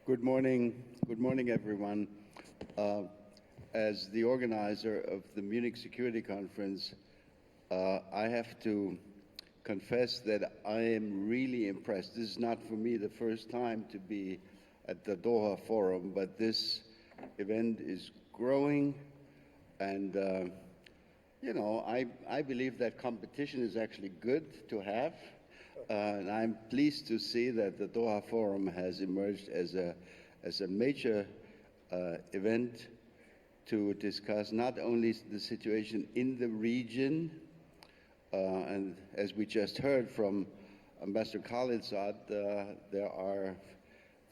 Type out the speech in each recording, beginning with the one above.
Good morning. Good morning, everyone. As the organizer of the Munich Security Conference, I have to confess that I am really impressed. This is not for me the first time to be at the Doha Forum, but this event is growing, and you know, I believe that competition is actually good to have. And I'm pleased to see that the Doha Forum has emerged as a major event to discuss not only the situation in the region, and as we just heard from Ambassador KHALID, there are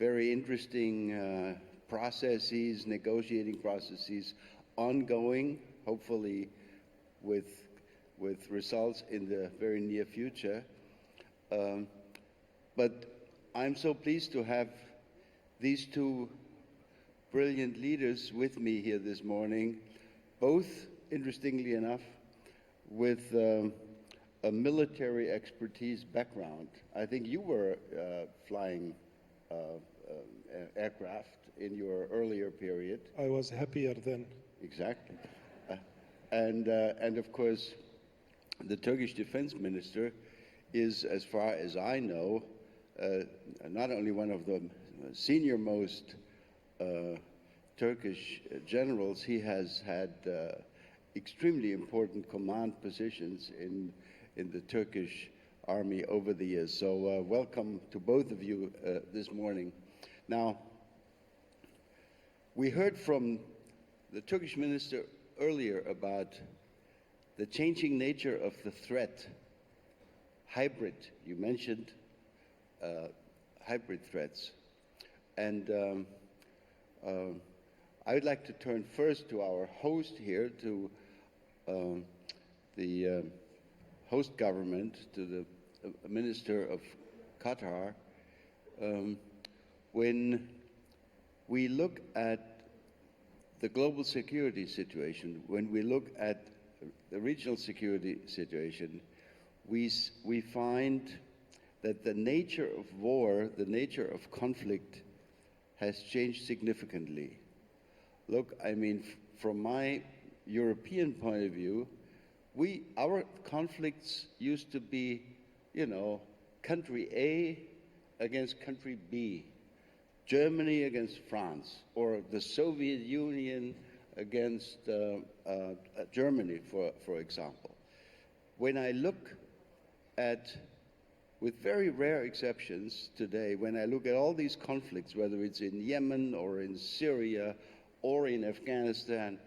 very interesting processes, negotiating processes ongoing, hopefully with results in the very near future. But I'm so pleased to have these two brilliant leaders with me here this morning, both, interestingly enough, with a military expertise background. I think you were flying aircraft in your earlier period. I was happier then. Exactly. And of course, the Turkish defense minister is, as far as I know, not only one of the senior most Turkish generals, he has had extremely important command positions in the Turkish army over the years. So welcome to both of you this morning. Now, we heard from the Turkish minister earlier about the changing nature of the threat. Hybrid, you mentioned hybrid threats. And I would like to turn first to our host here, to the host government, to the Minister of Qatar. When we look at the global security situation, when we look at the regional security situation, we find that the nature of war, the nature of conflict has changed significantly. Look, I mean, from my European point of view, our conflicts used to be, you know, country A against country B, Germany against France, or the Soviet Union against Germany, for example. When I look at, with very rare exceptions today, when I look at all these conflicts, whether it's in Yemen or in Syria or in Afghanistan,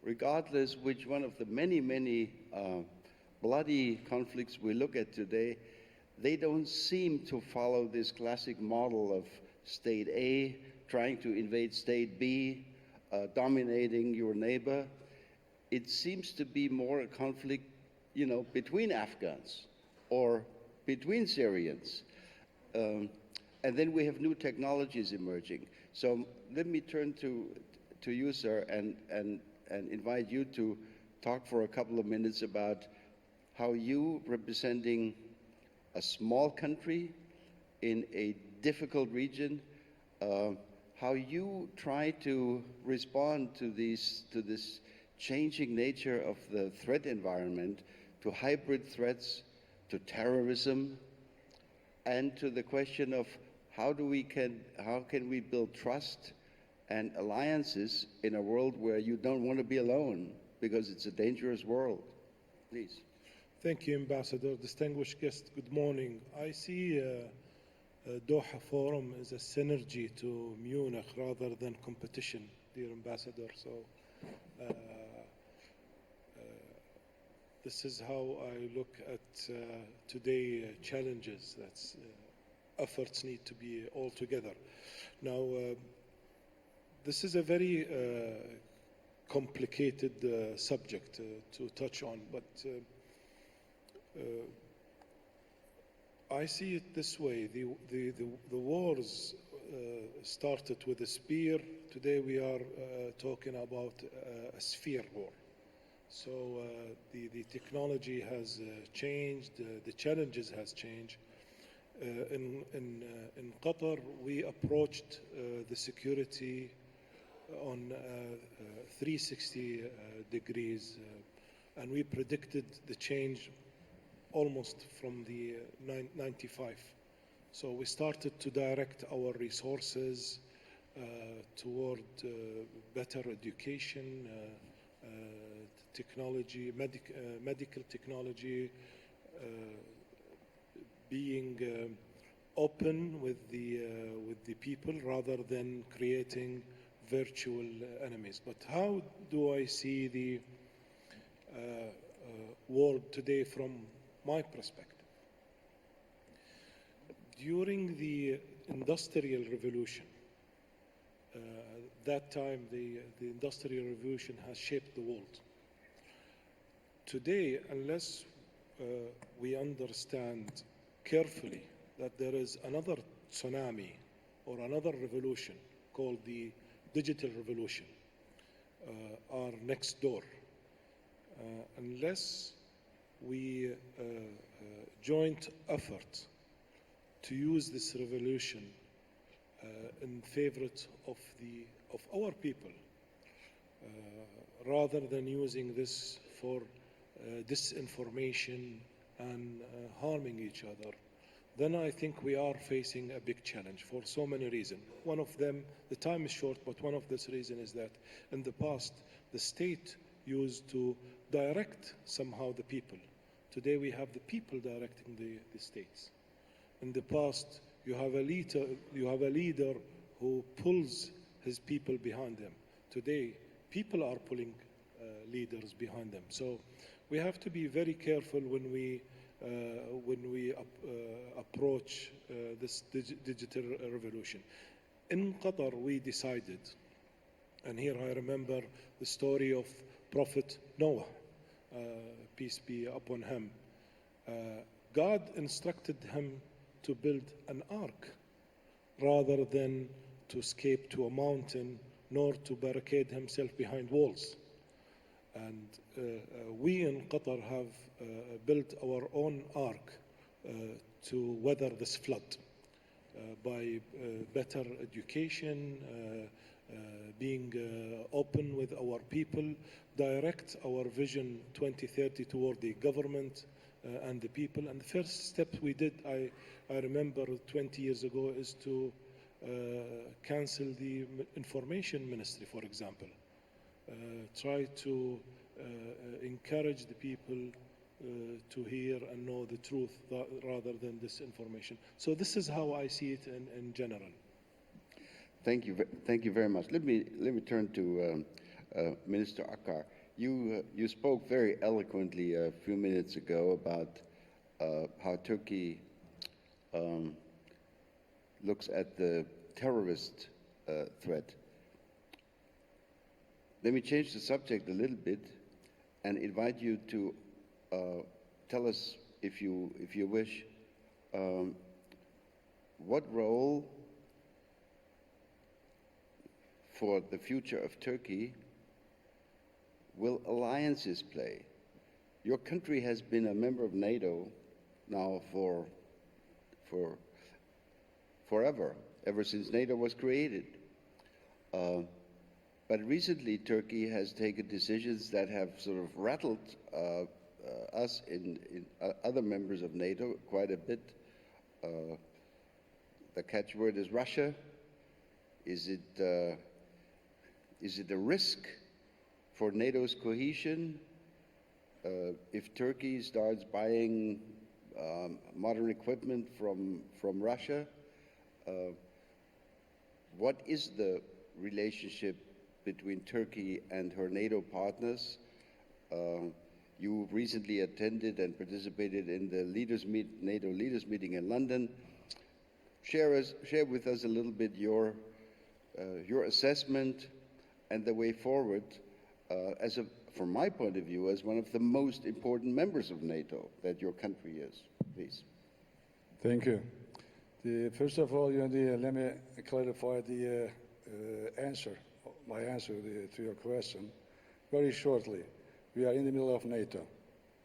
regardless which one of the many bloody conflicts we look at today, they don't seem to follow this classic model of state A trying to invade state B, dominating your neighbor. It seems to be more a conflict, you know, between Afghans or between Syrians. And then we have new technologies emerging. So let me turn to you, sir, and invite you to talk for a couple of minutes about how you, representing a small country in a difficult region, how you try to respond to this changing nature of the threat environment, to hybrid threats, to terrorism, and to the question of how can we build trust and alliances in a world where you don't want to be alone, because it's a dangerous world. Please. Thank you, Ambassador. Distinguished guest, good morning. I see Doha Forum as a synergy to Munich rather than competition, dear Ambassador. So this is how I look at today challenges. That's efforts need to be all together. Now, this is a very complicated subject to touch on, but I see it this way. The wars started with a spear. Today we are talking about a sphere war. So the technology has changed, the challenges has changed, In Qatar, we approached the security on 360 degrees, and we predicted the change almost from the 95. So we started to direct our resources toward better education, technology, medical technology, being open with the people rather than creating virtual enemies. But how do I see the world today from my perspective? During the Industrial Revolution, that time the Industrial Revolution has shaped the world. Today, unless we understand carefully that there is another tsunami or another revolution called the digital revolution, are next door, unless we joint effort to use this revolution in favor of our people, rather than using this for disinformation and harming each other, then I think we are facing a big challenge for so many reasons. One of them, the time is short, but one of this reason is that in the past, the state used to direct somehow the people. Today we have the people directing the states. In the past, you have a leader who pulls his people behind him. Today, people are pulling leaders behind them. So we have to be very careful when we approach this digital revolution. In Qatar, we decided, and here I remember the story of Prophet Noah, peace be upon him. God instructed him to build an ark rather than to escape to a mountain, nor to barricade himself behind walls. And we in Qatar have built our own ark to weather this flood by better education, being open with our people, direct our vision 2030 toward the government and the people. And the first step we did, I remember 20 years ago, is to cancel the information ministry, for example. Try to encourage the people to hear and know the truth rather than disinformation. So this is how I see it in general. Thank you very much. Let me turn to Minister AKAR. You spoke very eloquently a few minutes ago about how Turkey looks at the terrorist threat. Let me change the subject a little bit and invite you to tell us, if you wish, what role for the future of Turkey will alliances play? Your country has been a member of NATO now for forever, ever since NATO was created. But recently, Turkey has taken decisions that have sort of rattled us in other members of NATO quite a bit. The catchword is Russia. Is it a risk for NATO's cohesion if Turkey starts buying modern equipment from Russia? What is the relationship between Turkey and her NATO partners? You recently attended and participated in the NATO leaders meeting in London. Share with us a little bit your assessment and the way forward, from my point of view, as one of the most important members of NATO that your country is. Please. Thank you. First of all, let me clarify my answer to your question very shortly. We are in the middle of NATO,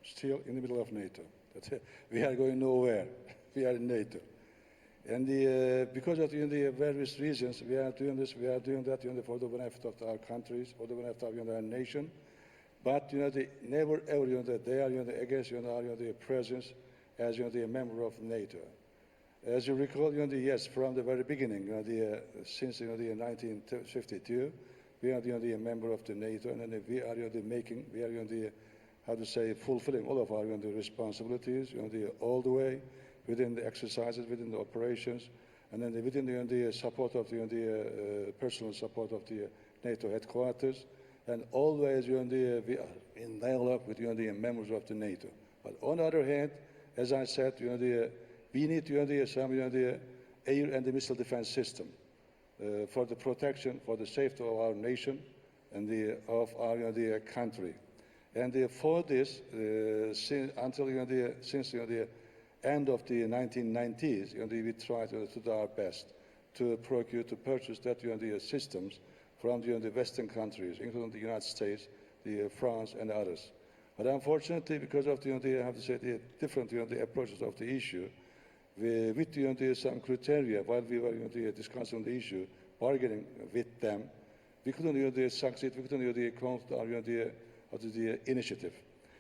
still in the middle of NATO. We are going nowhere. We are in NATO. And because of the various reasons, we are doing this, we are doing that for the benefit of our countries, for the benefit of our nation. But never ever they are against the presence as a member of NATO. As you recall, yes, from the very beginning, since the 1952, we are a member of the NATO, and then we are we are how to say, fulfilling all of our responsibilities all the way within the exercises, within the operations, and then within the support of the personal support of the NATO headquarters, and always we are in dialogue with the members of the NATO. But on the other hand, as I said, we need some air and the missile defense system for the protection, for the safety of our nation and of our country. And for this, since the end of the 1990s, we tried to do our best to procure, to purchase that systems from the Western countries, including the United States, France, and others. But unfortunately, because of the different approaches of the issue, with some criteria while we were discussing the issue, bargaining with them, we couldn't succeed. We couldn't complete the initiative,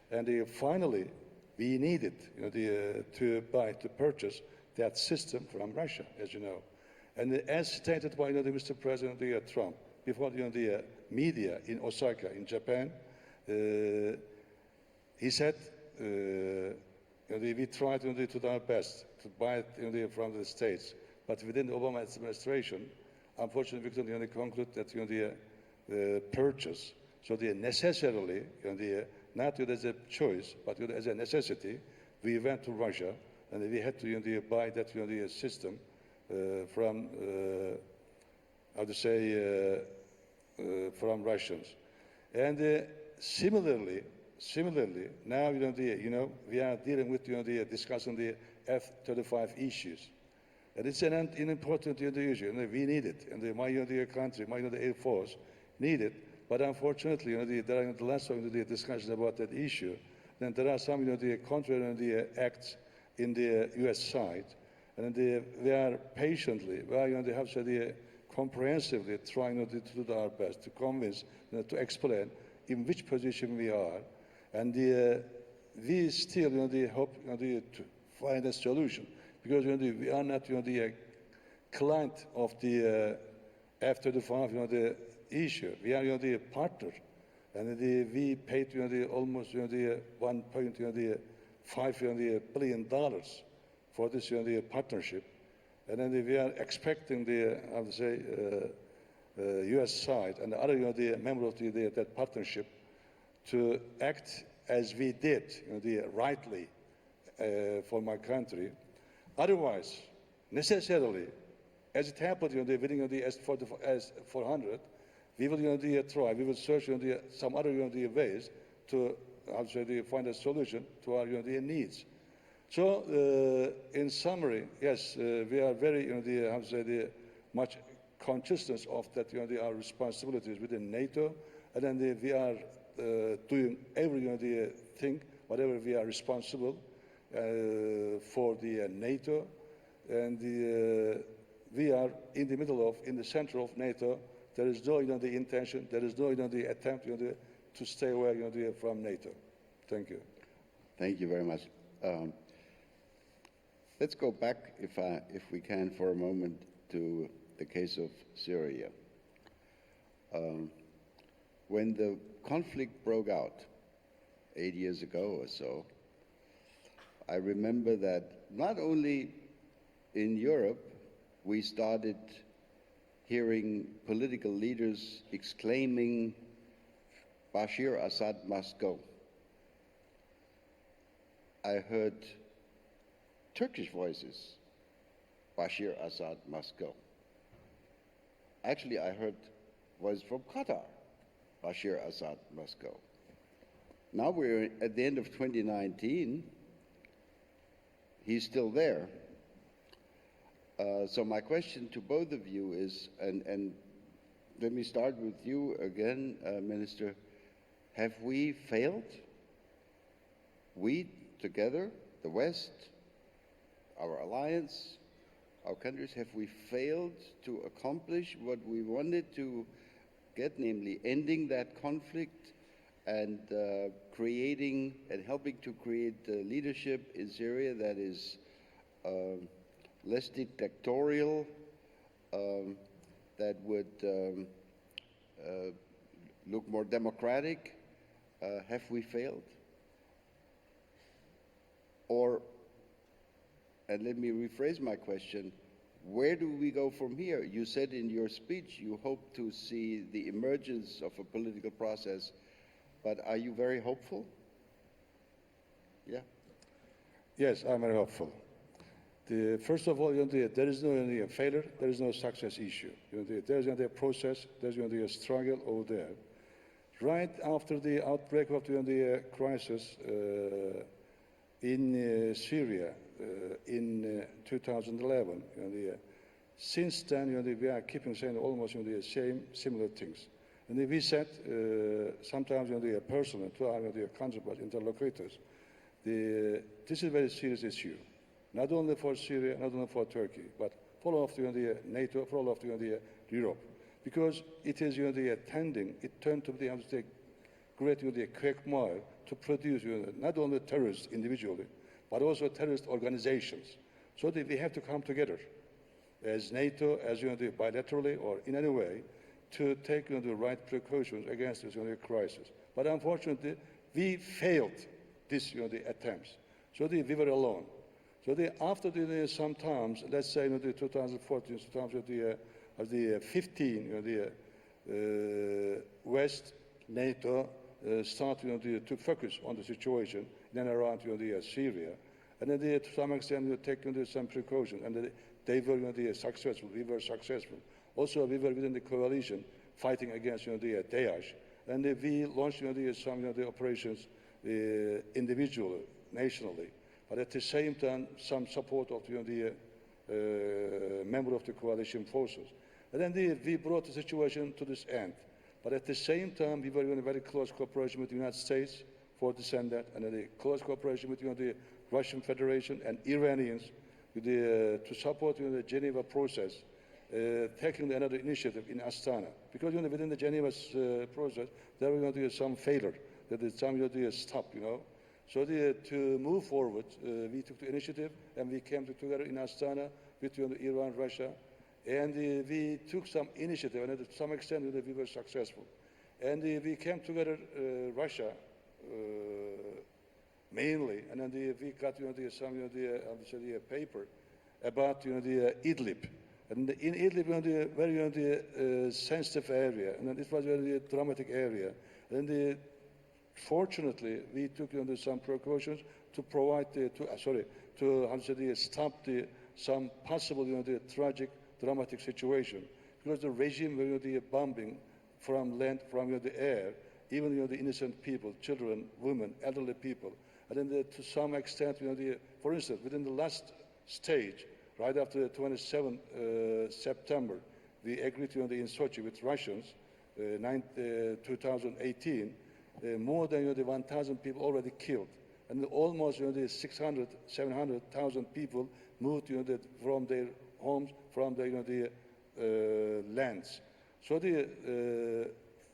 and finally, we needed to purchase that system from Russia, as you know, and as stated by Mr. President Trump before the media in Osaka, in Japan, he said. We tried to do our best to buy it from the States, but within the Obama administration, unfortunately, we couldn't conclude that the purchase. So necessarily, not as a choice, but as a necessity, we went to Russia, and we had to buy that system from, how to say, from Russians, and similarly, now we are dealing with discussing the F-35 issues, and it's an important issue, and we need it, and my country, my Air Force need it, but unfortunately, there are less of the discussions about that issue. Then there are some contrary acts in the U.S. side, and we are patiently, comprehensively trying to do our best to convince, to explain in which position we are. And we still hope to find a solution, because we are not the client of the F-35 the issue. We are the partner, and we paid almost $1.5 billion for this partnership, and then we are expecting the U.S. side and the other members of that partnership to act as we did, rightly for my country. Otherwise, necessarily, as it happened within the S-400, we will try, we will search some other ways to find a solution to our needs. So, in summary, yes, we are very much consciousness of that our responsibilities within NATO, and then we are doing every thing, whatever we are responsible for the NATO, and we are in the middle of, in the center of NATO. There is no the intention, there is no the attempt to stay away from NATO. Thank you. Thank you very much. Let's go back, if we can, for a moment to the case of Syria. When the conflict broke out 8 years ago or so, I remember that not only in Europe, we started hearing political leaders exclaiming, Bashir Assad must go. I heard Turkish voices, Bashir Assad must go. Actually, I heard voices from Qatar, Bashir Assad must go. Now we're at the end of 2019, he's still there. So my question to both of you is, and let me start with you again, Minister, have we failed? We together, the West, our alliance, our countries? Have we failed to accomplish what we wanted to get, namely ending that conflict and creating and helping to create leadership in Syria that is less dictatorial, that would look more democratic? Have we failed? Or, and let me rephrase my question, where do we go from here? You said in your speech you hope to see the emergence of a political process, but are you very hopeful? Yeah? Yes, I'm very hopeful. First of all, there is no failure, there is no success issue. There is a process, there is a struggle over there. Right after the outbreak of the crisis in Syria in 2011, since then we are keeping saying almost the same similar things. And we said sometimes personally to our counterparts, interlocutors, this is a very serious issue, not only for Syria, not only for Turkey, but for all of the NATO, for all of the Europe, because it is tending, it turned to be great quagmire to produce not only terrorists individually, but also terrorist organizations. So that we have to come together as NATO, as bilaterally or in any way, to take the right precautions against this crisis. But unfortunately, we failed these attempts. So we were alone. So after sometimes, let's say 2014, 2015, West, NATO started to focus on the situation in and around Syria, and then to some extent taking some precautions, and they were successful. We were successful. Also, we were within the coalition fighting against the Daesh, and we launched some operations individually, nationally, but at the same time some support of the member of the coalition forces. And then we brought the situation to this end. But at the same time, we were in a very close cooperation with the United States for this and that, and a close cooperation with the Russian Federation and Iranians to support the Geneva process, taking another initiative in Astana. Because within the Geneva process, there was going to be some failure, that is some stop, So to move forward, we took the initiative and we came together in Astana with Iran, Russia, and we took some initiative, and to some extent we were successful. And we came together, Russia mainly, and then we got some paper about the Idlib. And in Idlib, very sensitive area, and it was a very dramatic area. And fortunately, we took some precautions to provide to stop some possible tragic, dramatic situation, because the regime were bombing from land, from the air, even the innocent people, children, women, elderly people, and then to some extent, for instance, within the last stage, right after the 27th September, we agreed in Sochi with Russians, 2018, more than 1,000 people already killed, and almost 600, 700,000 people moved from their homes, from the lands. So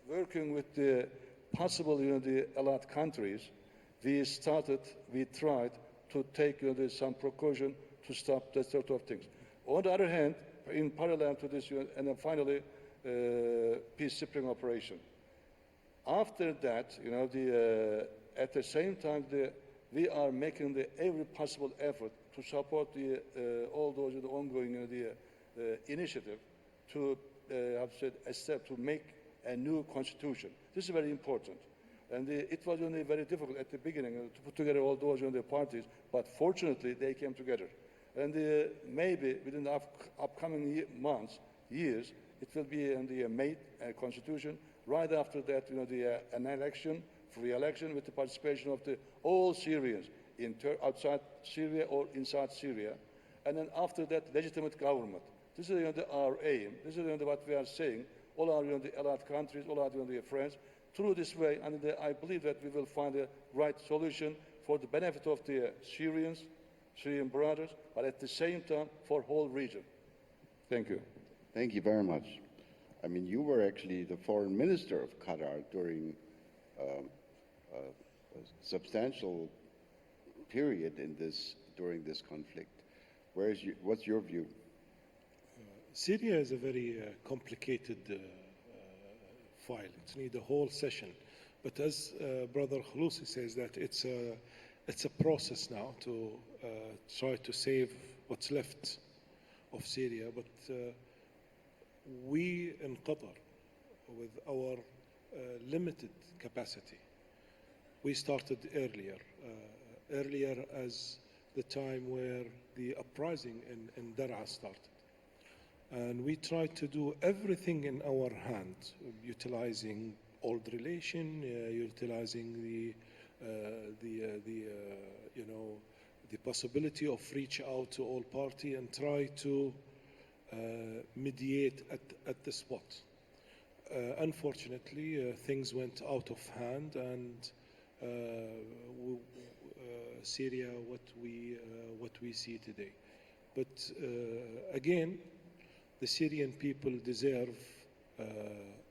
working with the possible the allied countries, we tried to take some precaution to stop that sort of things. On the other hand, in parallel to this, and then finally, peacekeeping operation. After that, at the same time, we are making every possible effort to support all those ongoing initiative to to make a new constitution. This is very important, and it was only very difficult at the beginning to put together all those parties. But fortunately, they came together, and maybe within the upcoming months, years, it will be made a constitution. Right after that, an election, free election, with the participation of all Syrians outside Syria or inside Syria, and then after that, legitimate government. This is our aim. This is what we are saying. All our allied countries, all our friends, through this way, and I believe that we will find a right solution for the benefit of the Syrians, Syrian brothers, but at the same time for whole region. Thank you. Thank you very much. I mean, you were actually the foreign minister of Qatar during a substantial period during this conflict. What's your view? Syria is a very complicated file. It needs a whole session. But as Brother HULUSI says, that it's a process now to try to save what's left of Syria. But we in Qatar, with our limited capacity, we started earlier as the time where the uprising in Dar'a started. And we tried to do everything in our hand, utilizing old relation, utilizing the possibility of reach out to all parties and try to mediate at the spot. Unfortunately, things went out of hand, and Syria, what we see today. But again, the Syrian people deserve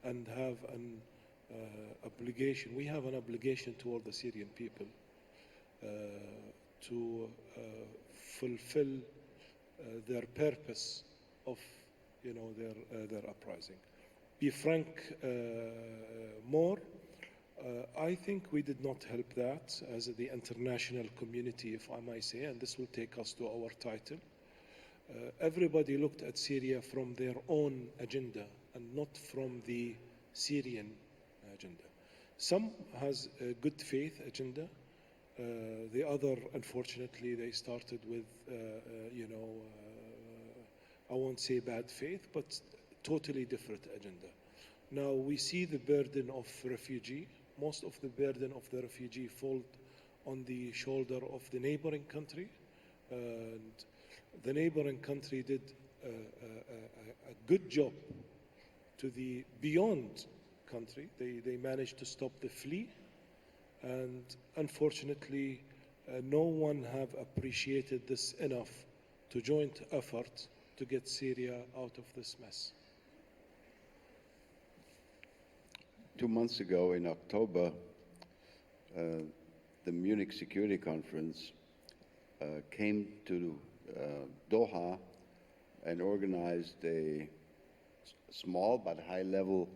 and have an obligation. We have an obligation toward the Syrian people to fulfill their purpose of, their uprising. Be frank more. I think we did not help that as the international community, if I may say, and this will take us to our title. Everybody looked at Syria from their own agenda and not from the Syrian agenda. Some has a good faith agenda. The other, unfortunately, they started with, I won't say bad faith, but totally different agenda. Now we see the burden of refugee. Most of the burden of the refugee fall on the shoulder of the neighboring country. And the neighboring country did a good job to the beyond country. They managed to stop the flee. And unfortunately, no one have appreciated this enough to joint effort to get Syria out of this mess. 2 months ago in October, the Munich Security Conference came to Doha and organized a small but high-level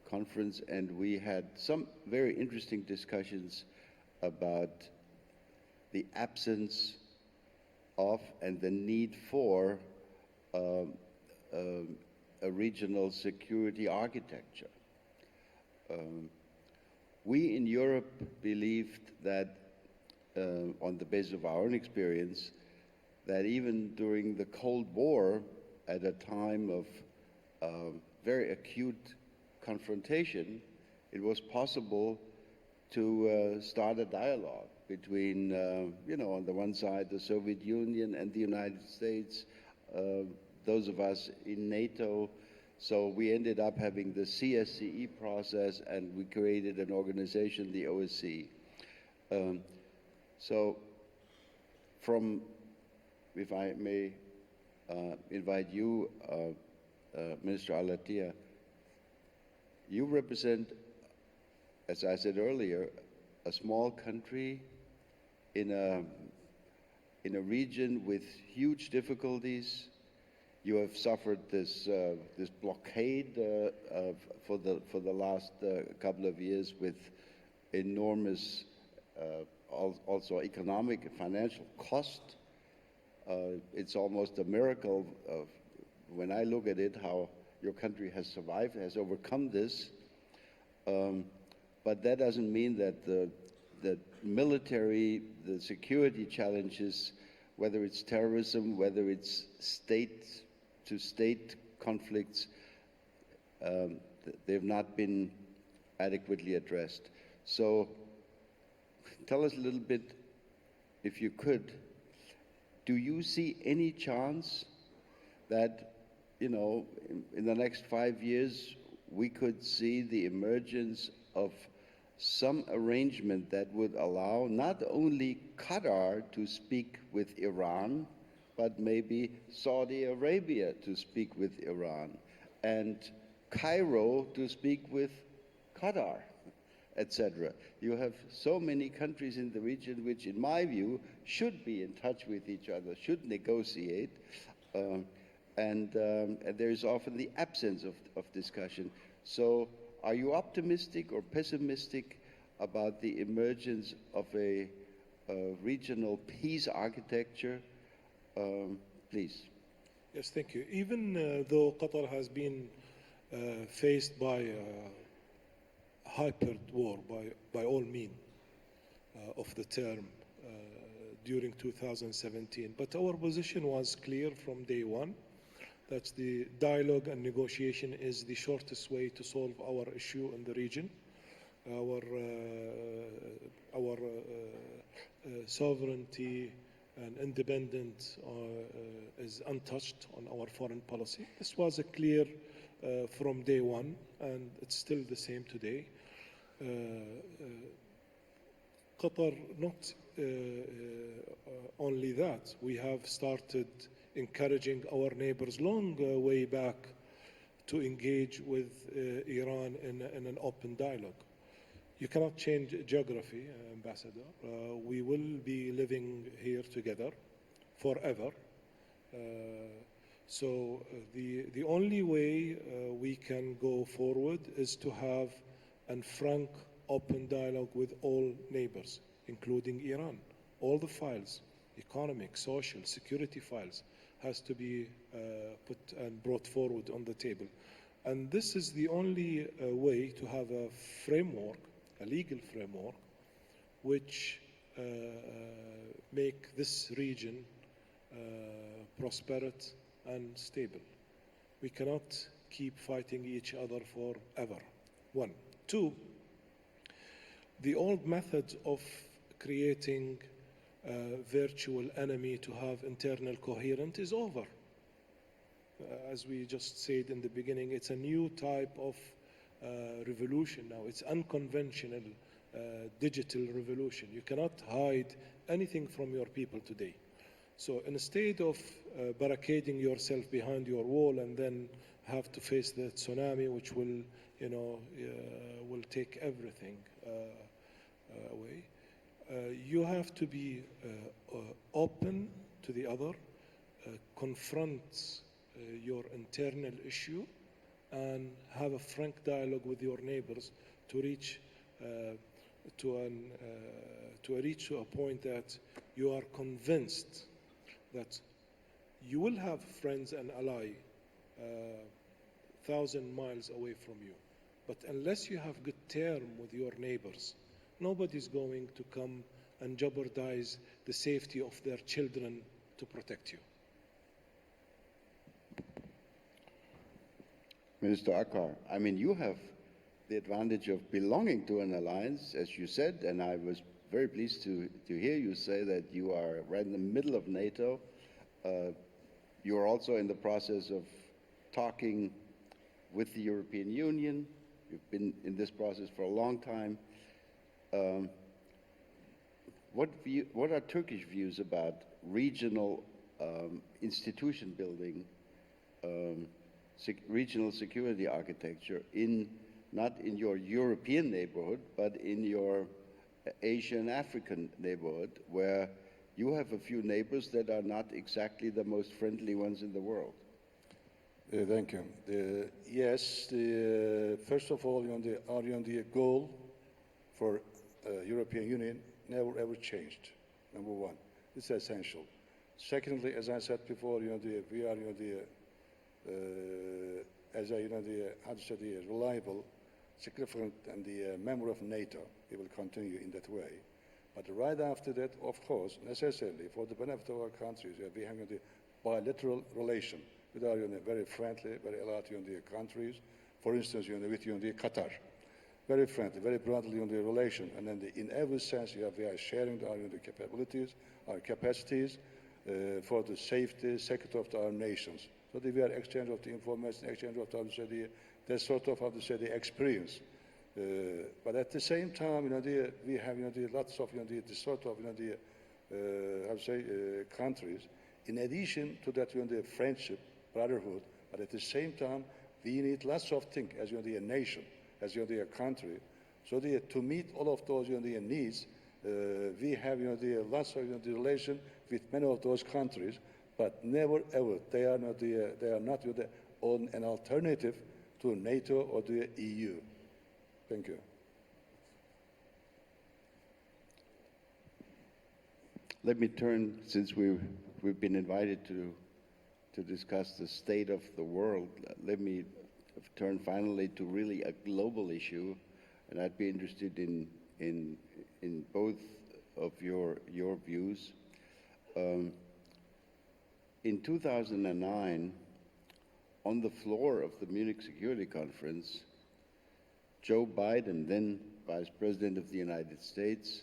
conference, and we had some very interesting discussions about the absence of and the need for a regional security architecture. We in Europe believed that, on the basis of our own experience, that even during the Cold War, at a time of very acute confrontation, it was possible to start a dialogue between, on the one side, the Soviet Union and the United States, those of us in NATO. So we ended up having the CSCE process, and we created an organization, the OSCE. If I may invite you, Minister Al-Attiyah, you represent, as I said earlier, a small country in a region with huge difficulties. You have suffered this blockade for the last couple of years with enormous also economic and financial cost. It's almost a miracle when I look at it how your country has survived, has overcome this. But that doesn't mean that the military, the security challenges, whether it's terrorism, whether it's state-to-state conflicts, they've not been adequately addressed. So tell us a little bit, if you could, do you see any chance that, in the next 5 years, we could see the emergence of some arrangement that would allow not only Qatar to speak with Iran, but maybe Saudi Arabia to speak with Iran, and Cairo to speak with Qatar, etc. You have so many countries in the region which, in my view, should be in touch with each other, should negotiate, and there is often the absence of discussion. So are you optimistic or pessimistic about the emergence of a regional peace architecture? Please. Yes, thank you. Even though Qatar has been faced by hybrid war by all means of the term during 2017, but our position was clear from day one that the dialogue and negotiation is the shortest way to solve our issue in the region. Our sovereignty and independence is untouched on our foreign policy. This was clear from day one, and it's still the same today. Qatar, not only that, we have started encouraging our neighbors long way back to engage with Iran in an open dialogue. You cannot change geography, Ambassador. We will be living here together forever. So the only way we can go forward is to have a frank, open dialogue with all neighbors, including Iran. All the files, economic, social, security files, has to be put and brought forward on the table. And this is the only way to have a framework, a legal framework, which make this region prosperous and stable. We cannot keep fighting each other forever. One. Two, the old method of creating a virtual enemy to have internal coherence is over. As we just said in the beginning, it's a new type of revolution now. It's unconventional digital revolution. You cannot hide anything from your people today. So instead of barricading yourself behind your wall and then have to face the tsunami, which will, will take everything away, you have to be open to the other, confront your internal issue, and have a frank dialogue with your neighbors to reach to a point that you are convinced that you will have friends and allies 1,000 miles away from you. But unless you have good terms with your neighbors, nobody's going to come and jeopardize the safety of their children to protect you. Minister AKAR, I mean, you have the advantage of belonging to an alliance, as you said, and I was very pleased to hear you say that you are right in the middle of NATO. You are also in the process of talking with the European Union. You've been in this process for a long time. What are Turkish views about regional institution building, regional security architecture not in your European neighborhood, but in your Asian African neighborhood, where you have a few neighbors that are not exactly the most friendly ones in the world? Thank you. Yes, first of all, the goal for European Union never ever changed. Number one, it's essential. Secondly, as I said before, we are as a reliable, significant, and the member of NATO. We will continue in that way. But right after that, of course, necessarily for the benefit of our countries, we have the bilateral relation with our very friendly, very allied countries. For instance, with Qatar, very friendly, very brotherly relation, and then in every sense, we are sharing our capabilities, our capacities for the safety, security of our nations. So we are exchange of the information, exchange of that sort of the experience. But at the same time, we have lots of this sort of how to say countries. In addition to that, the friendship, brotherhood. But at the same time, we need lots of things as a nation, as a country. So to meet all of those needs, we have lots of relation with many of those countries, but never ever they are not on an alternative to NATO or the EU. Thank you. Let me turn, since we've been invited to discuss the state of the world, let me turn finally to really a global issue, and I'd be interested in both of your views. In 2009, on the floor of the Munich Security Conference, Joe Biden, then Vice President of the United States,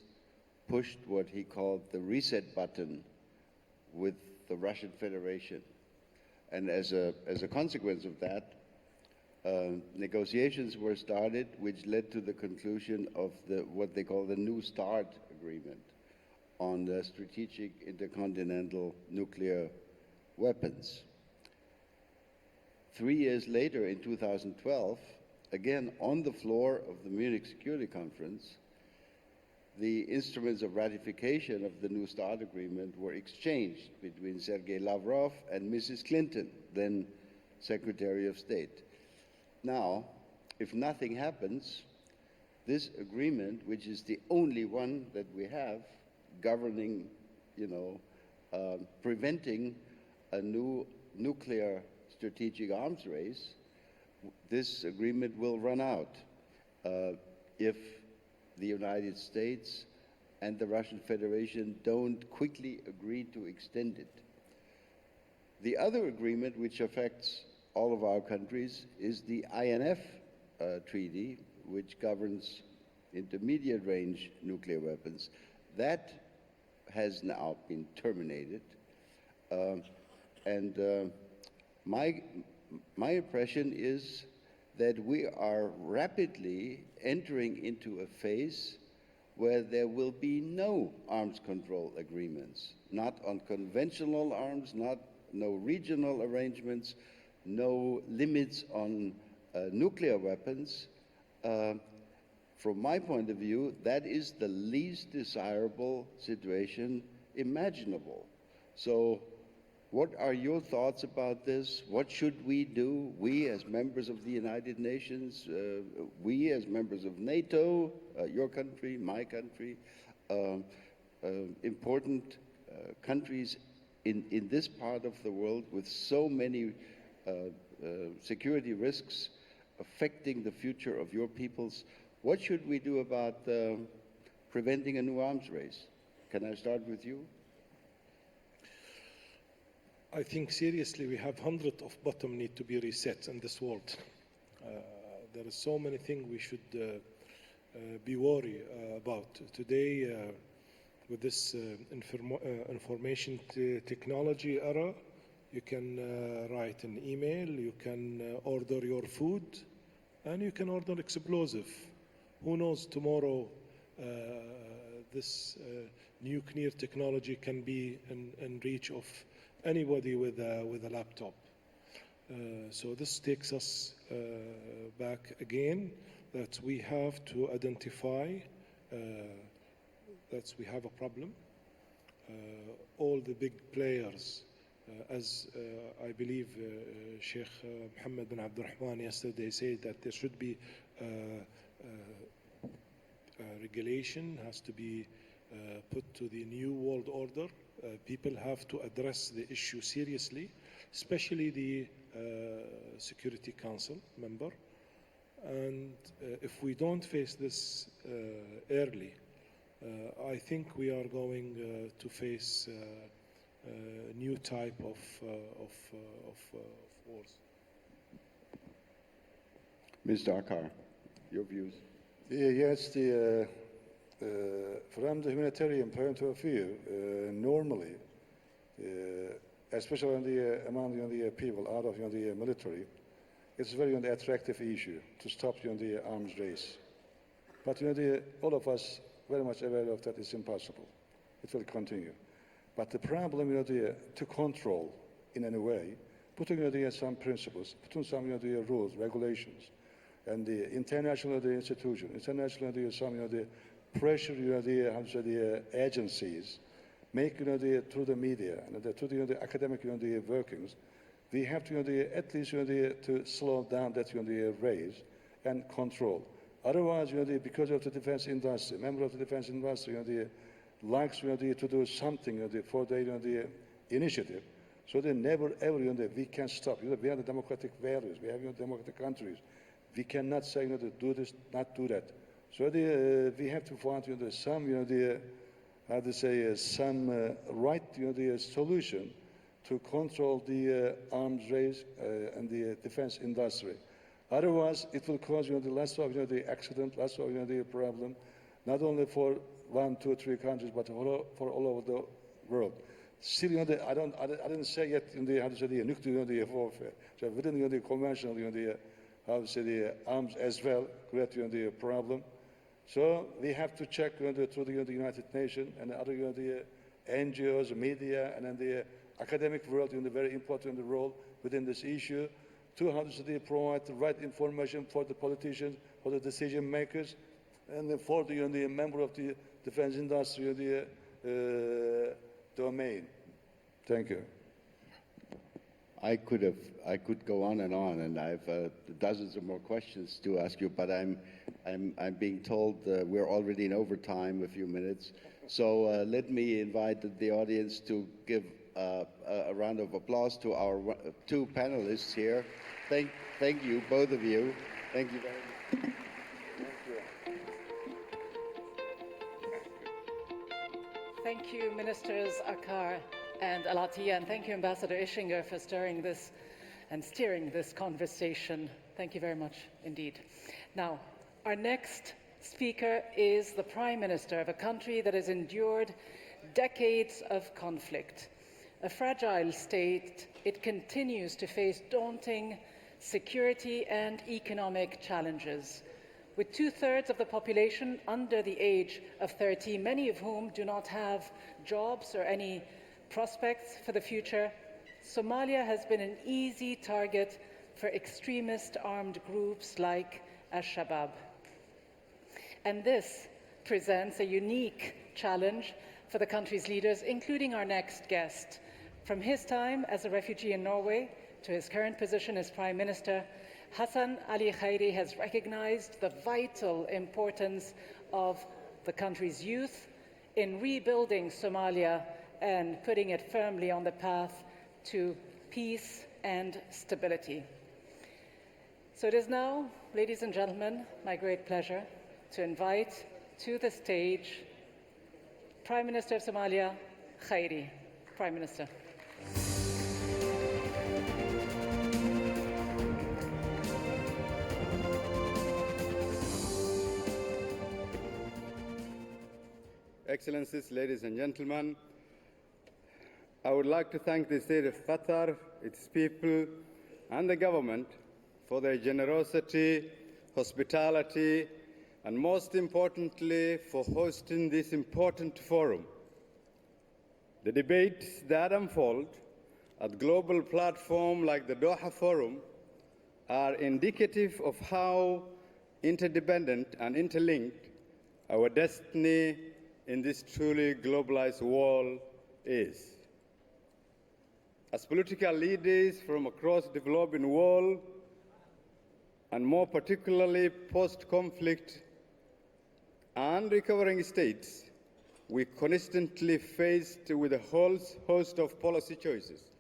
pushed what he called the reset button with the Russian Federation. And as a consequence of that, negotiations were started, which led to the conclusion of what they call the New START agreement on the strategic intercontinental nuclear weapons. 3 years later, in 2012, again on the floor of the Munich Security Conference, the instruments of ratification of the New START agreement were exchanged between Sergei Lavrov and Mrs. Clinton, then Secretary of State. Now, if nothing happens, this agreement, which is the only one that we have governing, preventing a new nuclear strategic arms race, this agreement will run out if the United States and the Russian Federation don't quickly agree to extend it. The other agreement, which affects all of our countries, is the INF treaty, which governs intermediate range nuclear weapons. That has now been terminated. My impression is that we are rapidly entering into a phase where there will be no arms control agreements, not on conventional arms, no regional arrangements, no limits on nuclear weapons. From my point of view, that is the least desirable situation imaginable. So what are your thoughts about this? What should we do? We as members of the United Nations, we as members of NATO, your country, my country, important countries in this part of the world with so many security risks affecting the future of your peoples. What should we do about preventing a new arms race? Can I start with you? I think seriously we have hundreds of bottom need to be reset in this world. There are so many things we should be worried about. Today, with this information technology era, you can write an email, you can order your food, and you can order explosive. Who knows, tomorrow this nuclear technology can be in reach of anybody with a laptop. So this takes us back again that we have to identify that we have a problem. All the big players, as I believe Sheikh Mohammed bin Abdurrahman yesterday said, that there should be regulation has to be put to the new world order. People have to address the issue seriously, especially the Security Council member. And if we don't face this early, I think we are going to face a new type of wars. Mr. AKAR, your views? Yes, from the humanitarian point of view, normally, especially among the people out of the military, it's a very attractive issue to stop the arms race. But all of us very much aware of that it's impossible. It will continue. But the problem, to control in any way, putting some principles, putting some rules, regulations, and the international institution, international some pressure the agencies, make through the media and through the academic workings, we have to at least to slow down that raise and control. Otherwise, because of the defense industry, member of the defense industry, likes to do something for their initiative, so they never ever we can stop. We have the democratic values, we have democratic countries. We cannot say to do this, not do that. So we have to find some how to say some right the solution to control the arms race and the defense industry. Otherwise, it will cause the lots of the accident, lots of the problem, not only for 1, 2, 3 countries, but for all over the world. Still, I didn't say yet in the how to say the nuclear warfare. So within the conventional how to say the arms as well create the problem. So we have to check through the United Nations and other the NGOs, media, and then the academic world in the very important role within this issue to how to say provide the right information for the politicians, for the decision makers, and for the member of the defense industry the domain. Thank you. I could go on, and I've dozens of more questions to ask you, but I'm being told we're already in overtime, a few minutes. So let me invite the audience to give a round of applause to our 2 panelists here. Thank you, both of you. Thank you very much. Thank you, Ministers AKAR and ATTIYAH, and thank you, Ambassador ISCHINGER, for steering this conversation. Thank you very much indeed. Now, our next speaker is the Prime Minister of a country that has endured decades of conflict. A fragile state, it continues to face daunting security and economic challenges. With 2/3 of the population under the age of 30, many of whom do not have jobs or any prospects for the future, Somalia has been an easy target for extremist armed groups like Al-Shabaab. And this presents a unique challenge for the country's leaders, including our next guest. From his time as a refugee in Norway to his current position as Prime Minister, Hassan Ali Khayre has recognized the vital importance of the country's youth in rebuilding Somalia and putting it firmly on the path to peace and stability. So it is now, ladies and gentlemen, my great pleasure to invite to the stage Prime Minister of Somalia, Khayre. Prime Minister. Excellencies, ladies and gentlemen, I would like to thank the state of Qatar, its people, and the government for their generosity, hospitality, and most importantly, for hosting this important forum. The debates that unfold at global platforms like the Doha Forum are indicative of how interdependent and interlinked our destiny in this truly globalized world is. As political leaders from across the developing world, and more particularly post-conflict and recovering states, we constantly faced with a whole host of policy choices.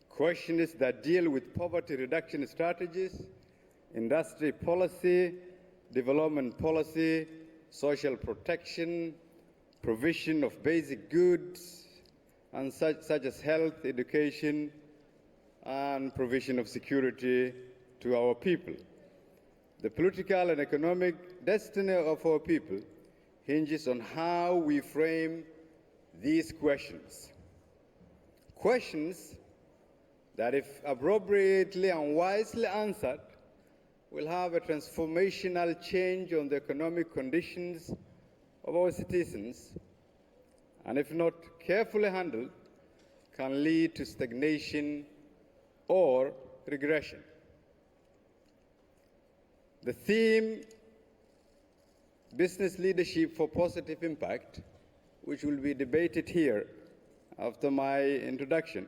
Questions that deal with poverty reduction strategies, industry policy, development policy, social protection, provision of basic goods, and such as health, education, and provision of security to our people. The political and economic destiny of our people hinges on how we frame these questions. Questions that, if appropriately and wisely answered, will have a transformational change on the economic conditions of our citizens, and if not carefully handled, can lead to stagnation or regression. The theme, Business Leadership for Positive Impact, which will be debated here after my introduction,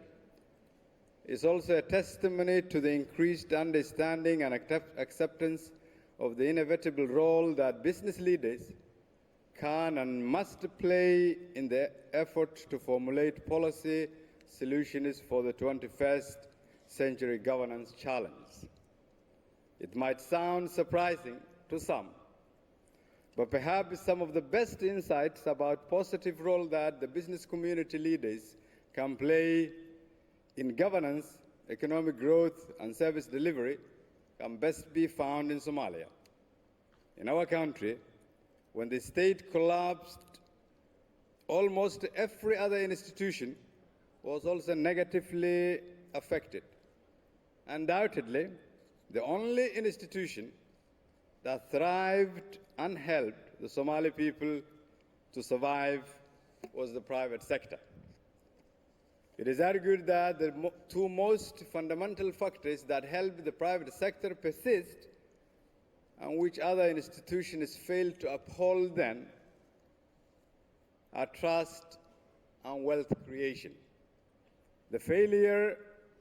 is also a testimony to the increased understanding and acceptance of the inevitable role that business leaders can and must play in the effort to formulate policy solutions for the 21st century governance challenge. It might sound surprising to some, but perhaps some of the best insights about positive role that the business community leaders can play in governance, economic growth, and service delivery can best be found in Somalia. In our country, when the state collapsed, almost every other institution was also negatively affected. Undoubtedly, the only institution that thrived and helped the Somali people to survive was the private sector. It is argued that the two most fundamental factors that help the private sector persist and which other institutions fail to uphold then are trust and wealth creation. The failure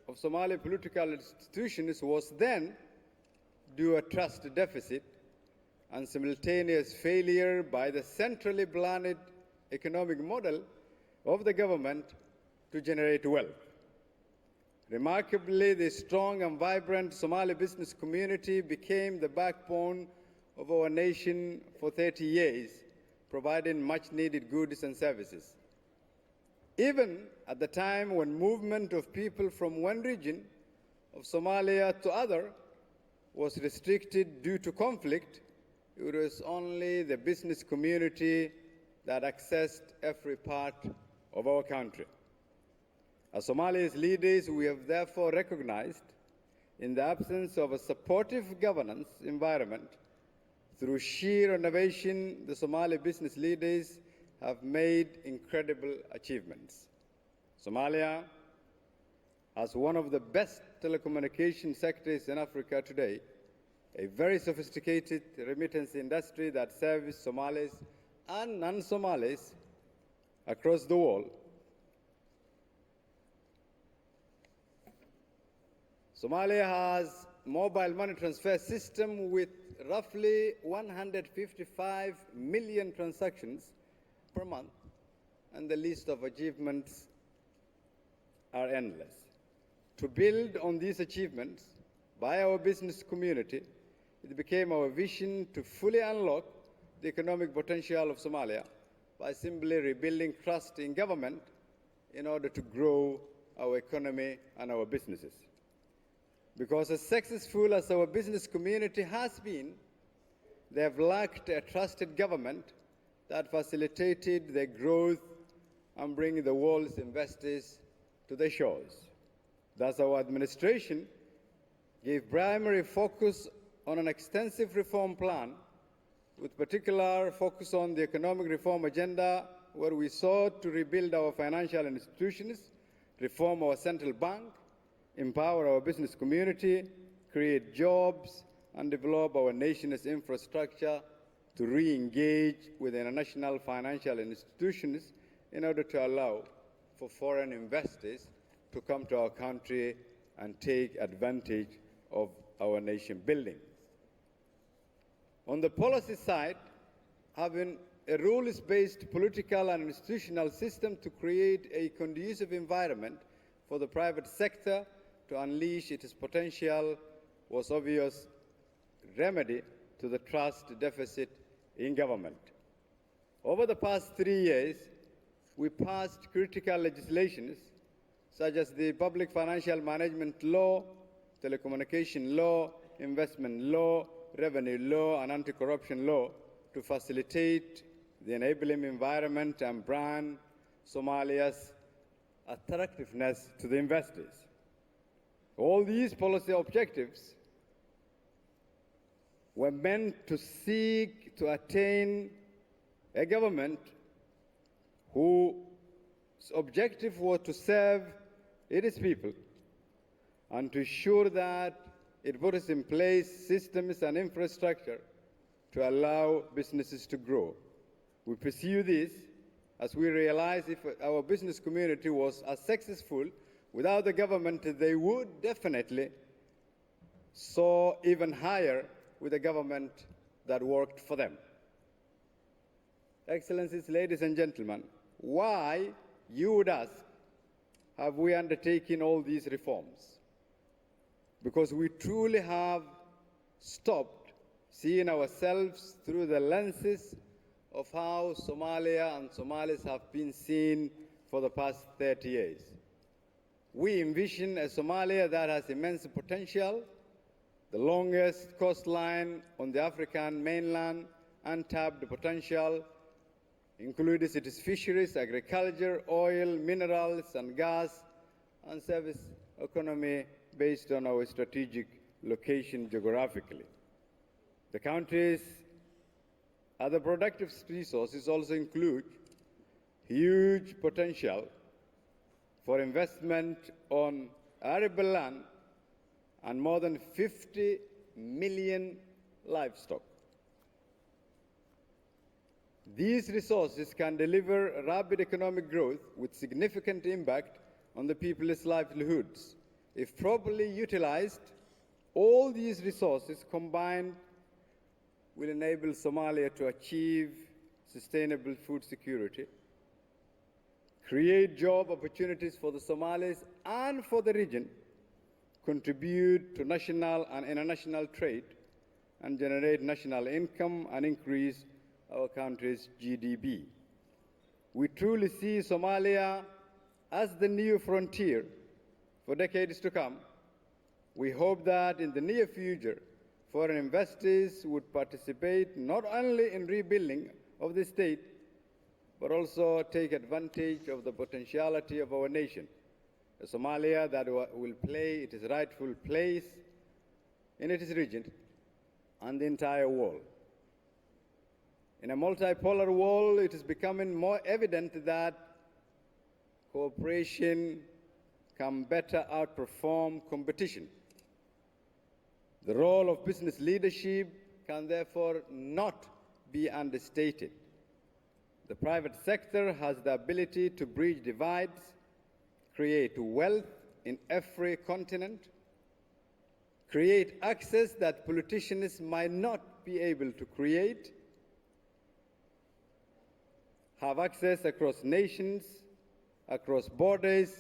of Somali political institutions was then due to a trust deficit and simultaneous failure by the centrally planned economic model of the government to generate wealth. Remarkably, the strong and vibrant Somali business community became the backbone of our nation for 30 years, providing much-needed goods and services. Even at the time when movement of people from one region of Somalia to other was restricted due to conflict, it was only the business community that accessed every part of our country. As Somalia's leaders, we have therefore recognized, in the absence of a supportive governance environment, through sheer innovation, the Somali business leaders have made incredible achievements. Somalia, as one of the best telecommunication sectors in Africa today, a very sophisticated remittance industry that serves Somalis and non-Somalis across the world. Somalia has mobile money transfer system with roughly 155 million transactions per month, and the list of achievements are endless. To build on these achievements by our business community, it became our vision to fully unlock the economic potential of Somalia by simply rebuilding trust in government in order to grow our economy and our businesses. Because as successful as our business community has been, they have lacked a trusted government that facilitated their growth and bringing the world's investors to their shores. Thus, our administration gave primary focus on an extensive reform plan, with particular focus on the economic reform agenda, where we sought to rebuild our financial institutions, reform our central bank, empower our business community, create jobs, and develop our nation's infrastructure to re-engage with international financial institutions in order to allow for foreign investors to come to our country and take advantage of our nation building. On the policy side, having a rules-based political and institutional system to create a conducive environment for the private sector to unleash its potential was obvious remedy to the trust deficit in government. Over the past 3 years, we passed critical legislations such as the Public Financial Management Law, Telecommunication Law, Investment Law, Revenue Law, and Anti-Corruption Law to facilitate the enabling environment and brand Somalia's attractiveness to the investors. All these policy objectives were meant to seek to attain a government whose objective was to serve its people and to ensure that it puts in place systems and infrastructure to allow businesses to grow. We pursue this as we realize if our business community was as successful without the government, they would definitely soar even higher with a government that worked for them. Excellencies, ladies and gentlemen, why, you would ask, have we undertaken all these reforms? Because we truly have stopped seeing ourselves through the lenses of how Somalia and Somalis have been seen for the past 30 years. We envision a Somalia that has immense potential, the longest coastline on the African mainland, untapped potential, including its fisheries, agriculture, oil, minerals, and gas, and service economy based on our strategic location geographically. The country's other productive resources also include huge potential for investment on arable land and more than 50 million livestock. These resources can deliver rapid economic growth with significant impact on the people's livelihoods. If properly utilized, all these resources combined will enable Somalia to achieve sustainable food security, create job opportunities for the Somalis and for the region, contribute to national and international trade, and generate national income and increase our country's GDP. We truly see Somalia as the new frontier for decades to come. We hope that in the near future, foreign investors would participate not only in rebuilding of the state, but also take advantage of the potentiality of our nation, a Somalia that will play its rightful place in its region and the entire world. In a multipolar world, it is becoming more evident that cooperation can better outperform competition. The role of business leadership can therefore not be understated. The private sector has the ability to bridge divides, create wealth in every continent, create access that politicians might not be able to create, have access across nations, across borders,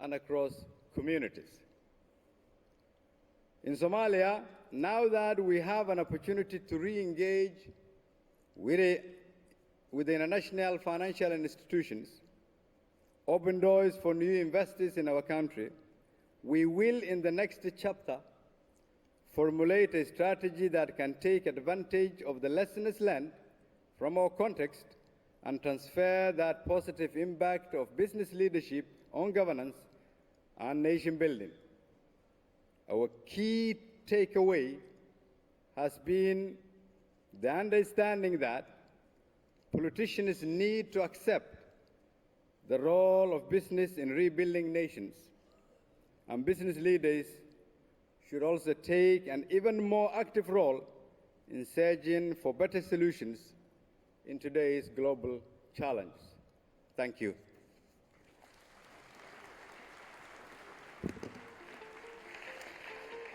and across communities. In Somalia, now that we have an opportunity to re-engage with the international financial institutions, open doors for new investors in our country, we will, in the next chapter, formulate a strategy that can take advantage of the lessons learned from our context and transfer that positive impact of business leadership on governance and nation building. Our key takeaway has been the understanding that politicians need to accept the role of business in rebuilding nations, and business leaders should also take an even more active role in searching for better solutions in today's global challenge. Thank you.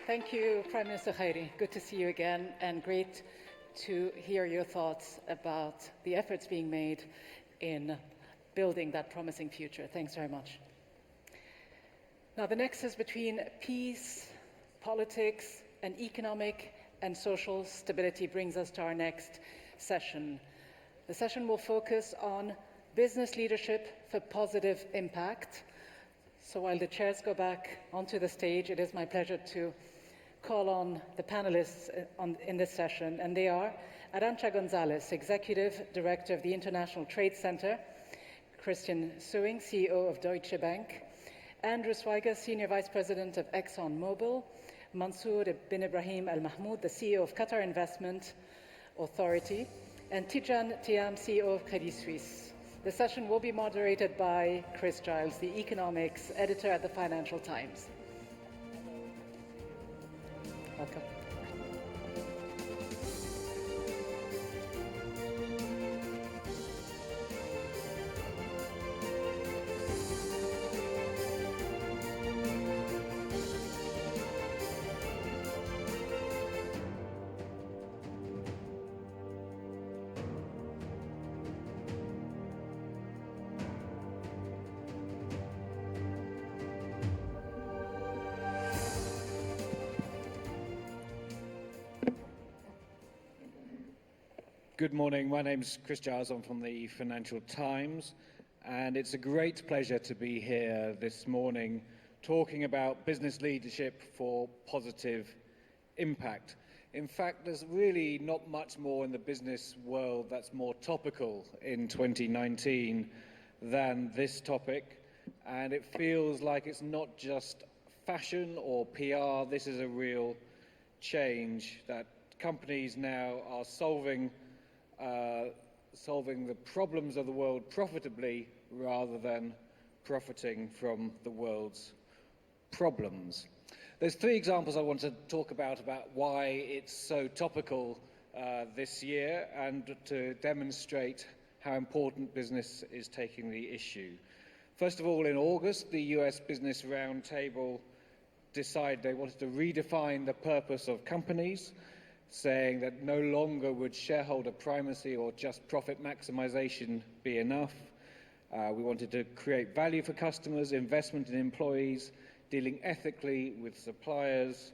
Thank you, Prime Minister KHAYRE. Good to see you again, and great to hear your thoughts about the efforts being made in building that promising future. Thanks very much. Now, the nexus between peace, politics, and economic and social stability brings us to our next session. The session will focus on business leadership for positive impact. So while the chairs go back onto the stage, it is my pleasure to call on the panelists in this session, and they are Arantxa González, Executive Director of the International Trade Center, Christian Sewing, CEO of Deutsche Bank, Andrew SWIGER, Senior Vice President of EXXON MOBIL, Mansoor bin Ibrahim Al Mahmoud, the CEO of Qatar Investment Authority, and TIDJANE, CEO of Credit Suisse. The session will be moderated by Chris Giles, the economics editor at the Financial Times. Welcome. Good morning. My name's Chris Giles. I'm from the Financial Times, and it's a great pleasure to be here this morning talking about business leadership for positive impact. In fact, there's really not much more in the business world that's more topical in 2019 than this topic, and it feels like it's not just fashion or PR. This is a real change that companies now are solving the problems of the world profitably rather than profiting from the world's problems. There's three examples I want to talk about why it's so topical this year and to demonstrate how important business is taking the issue. First of all, in August, the US Business Roundtable decided they wanted to redefine the purpose of companies, saying that no longer would shareholder primacy or just profit maximization be enough. We wanted to create value for customers, investment in employees, dealing ethically with suppliers,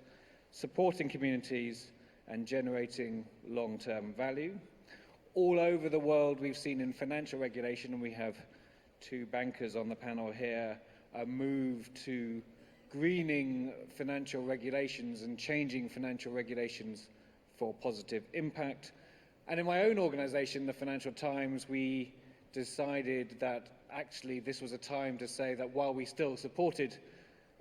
supporting communities, and generating long-term value. All over the world, we've seen in financial regulation, and we have two bankers on the panel here, a move to greening financial regulations and changing financial regulations for positive impact. And in my own organization, the Financial Times, we decided that actually this was a time to say that while we still supported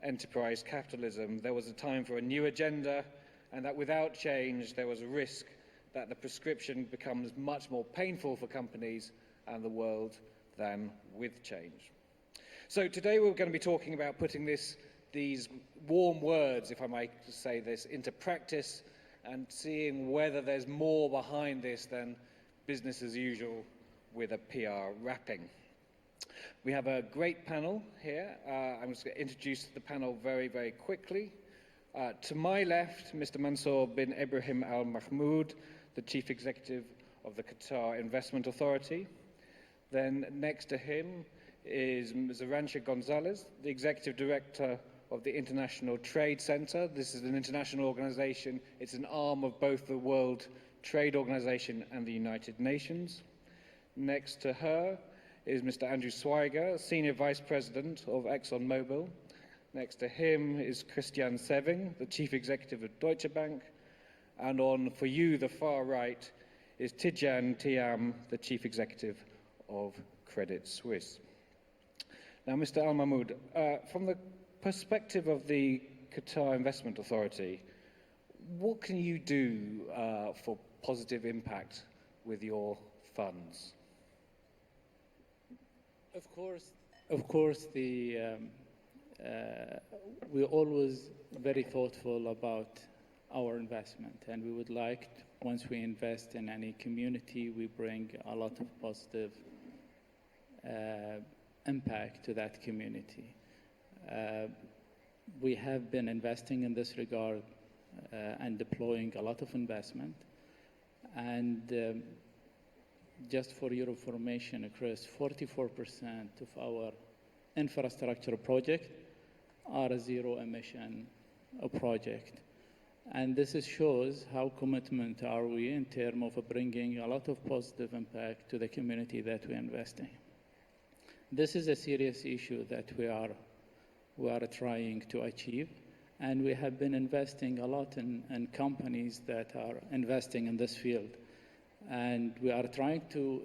enterprise capitalism, there was a time for a new agenda, and that without change, there was a risk that the prescription becomes much more painful for companies and the world than with change. So today we're going to be talking about putting these warm words, if I might say this, into practice and seeing whether there's more behind this than business as usual with a PR wrapping. We have a great panel here. I'm just going to introduce the panel very, very quickly. To my left, Mr. Mansoor bin Ibrahim Al Mahmoud, the Chief Executive of the Qatar Investment Authority. Then next to him is Ms. ARANCHA Gonzalez, the Executive Director of the International Trade Center. This is an international organization. It's an arm of both the World Trade Organization and the United Nations. Next to her is Mr. Andrew SWIGER, Senior Vice President of EXXON MOBIL. Next to him is Christian Sewing, the Chief Executive of Deutsche Bank. And on for you, the far right, is THIAM, the Chief Executive of Credit Suisse. Now, Mr. Al Mahmoud, from the perspective of the Qatar Investment Authority, what can you do for positive impact with your funds? Of course, we're always very thoughtful about our investment, and we would like, once we invest in any community, we bring a lot of positive impact to that community. We have been investing in this regard and deploying a lot of investment. And just for your information, Chris, 44% of our infrastructure projects are a zero-emission project. And this shows how commitment are we in terms of bringing a lot of positive impact to the community that we invest in. This is a serious issue that we are trying to achieve, and we have been investing a lot in companies that are investing in this field. And we are trying to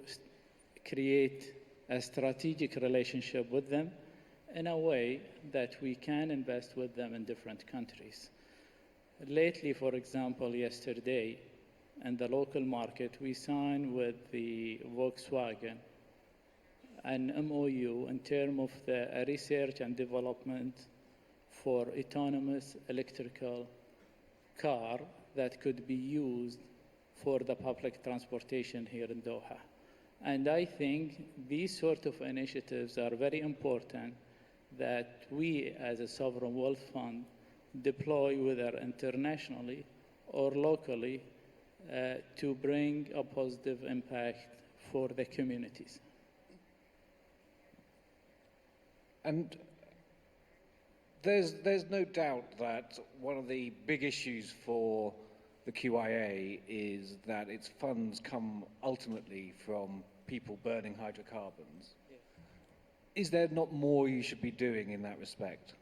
create a strategic relationship with them in a way that we can invest with them in different countries. Lately, for example, yesterday, in the local market, we signed with the Volkswagen an MOU in terms of the research and development for autonomous electrical car that could be used for the public transportation here in Doha. And I think these sort of initiatives are very important that we as a sovereign wealth fund deploy whether internationally or locally to bring a positive impact for the communities. And there's no doubt that one of the big issues for the QIA is that its funds come ultimately from people burning hydrocarbons. Yeah. Is there not more you should be doing in that respect?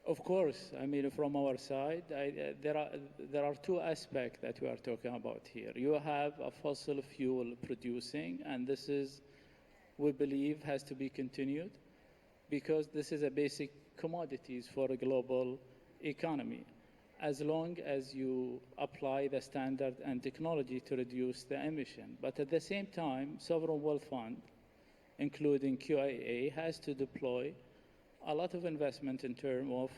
Of course. I mean, from our side, there are two aspects that we are talking about here. You have a fossil fuel producing, and this is, we believe, has to be continued because this is a basic commodities for a global economy. As long as you apply the standard and technology to reduce the emission. But at the same time, Sovereign Wealth Fund, including QIA, has to deploy a lot of investment in terms of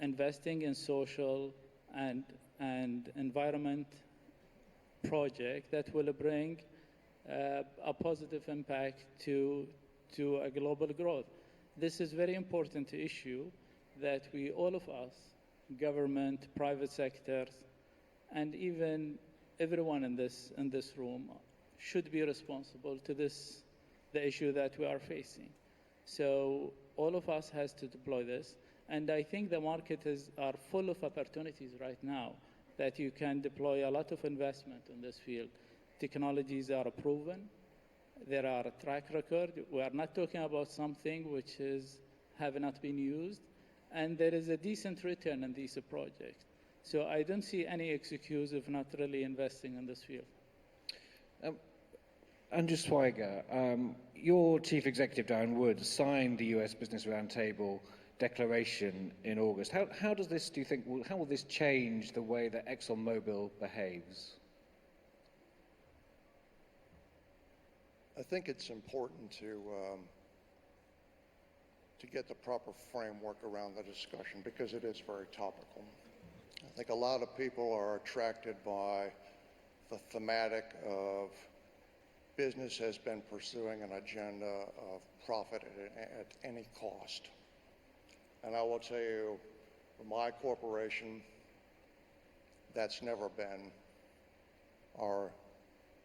investing in social and environment project that will bring a positive impact to a global growth. This is very important issue that we, all of us, government, private sectors, and even everyone in this room should be responsible to the issue that we are facing. So all of us has to deploy this, and I think the market are full of opportunities right now that you can deploy a lot of investment in this field. Technologies are proven, there are a track record. We are not talking about something which have not been used, and there is a decent return in these projects. So I don't see any excuse of not really investing in this field. Andrew Swiger, your chief executive, Darren Wood, signed the US Business Roundtable declaration in August. How does this, do you think, how will this change the way that ExxonMobil behaves? I think it's important to get the proper framework around the discussion because it is very topical. I think a lot of people are attracted by the thematic of business has been pursuing an agenda of profit at any cost. And I will tell you, for my corporation, that's never been our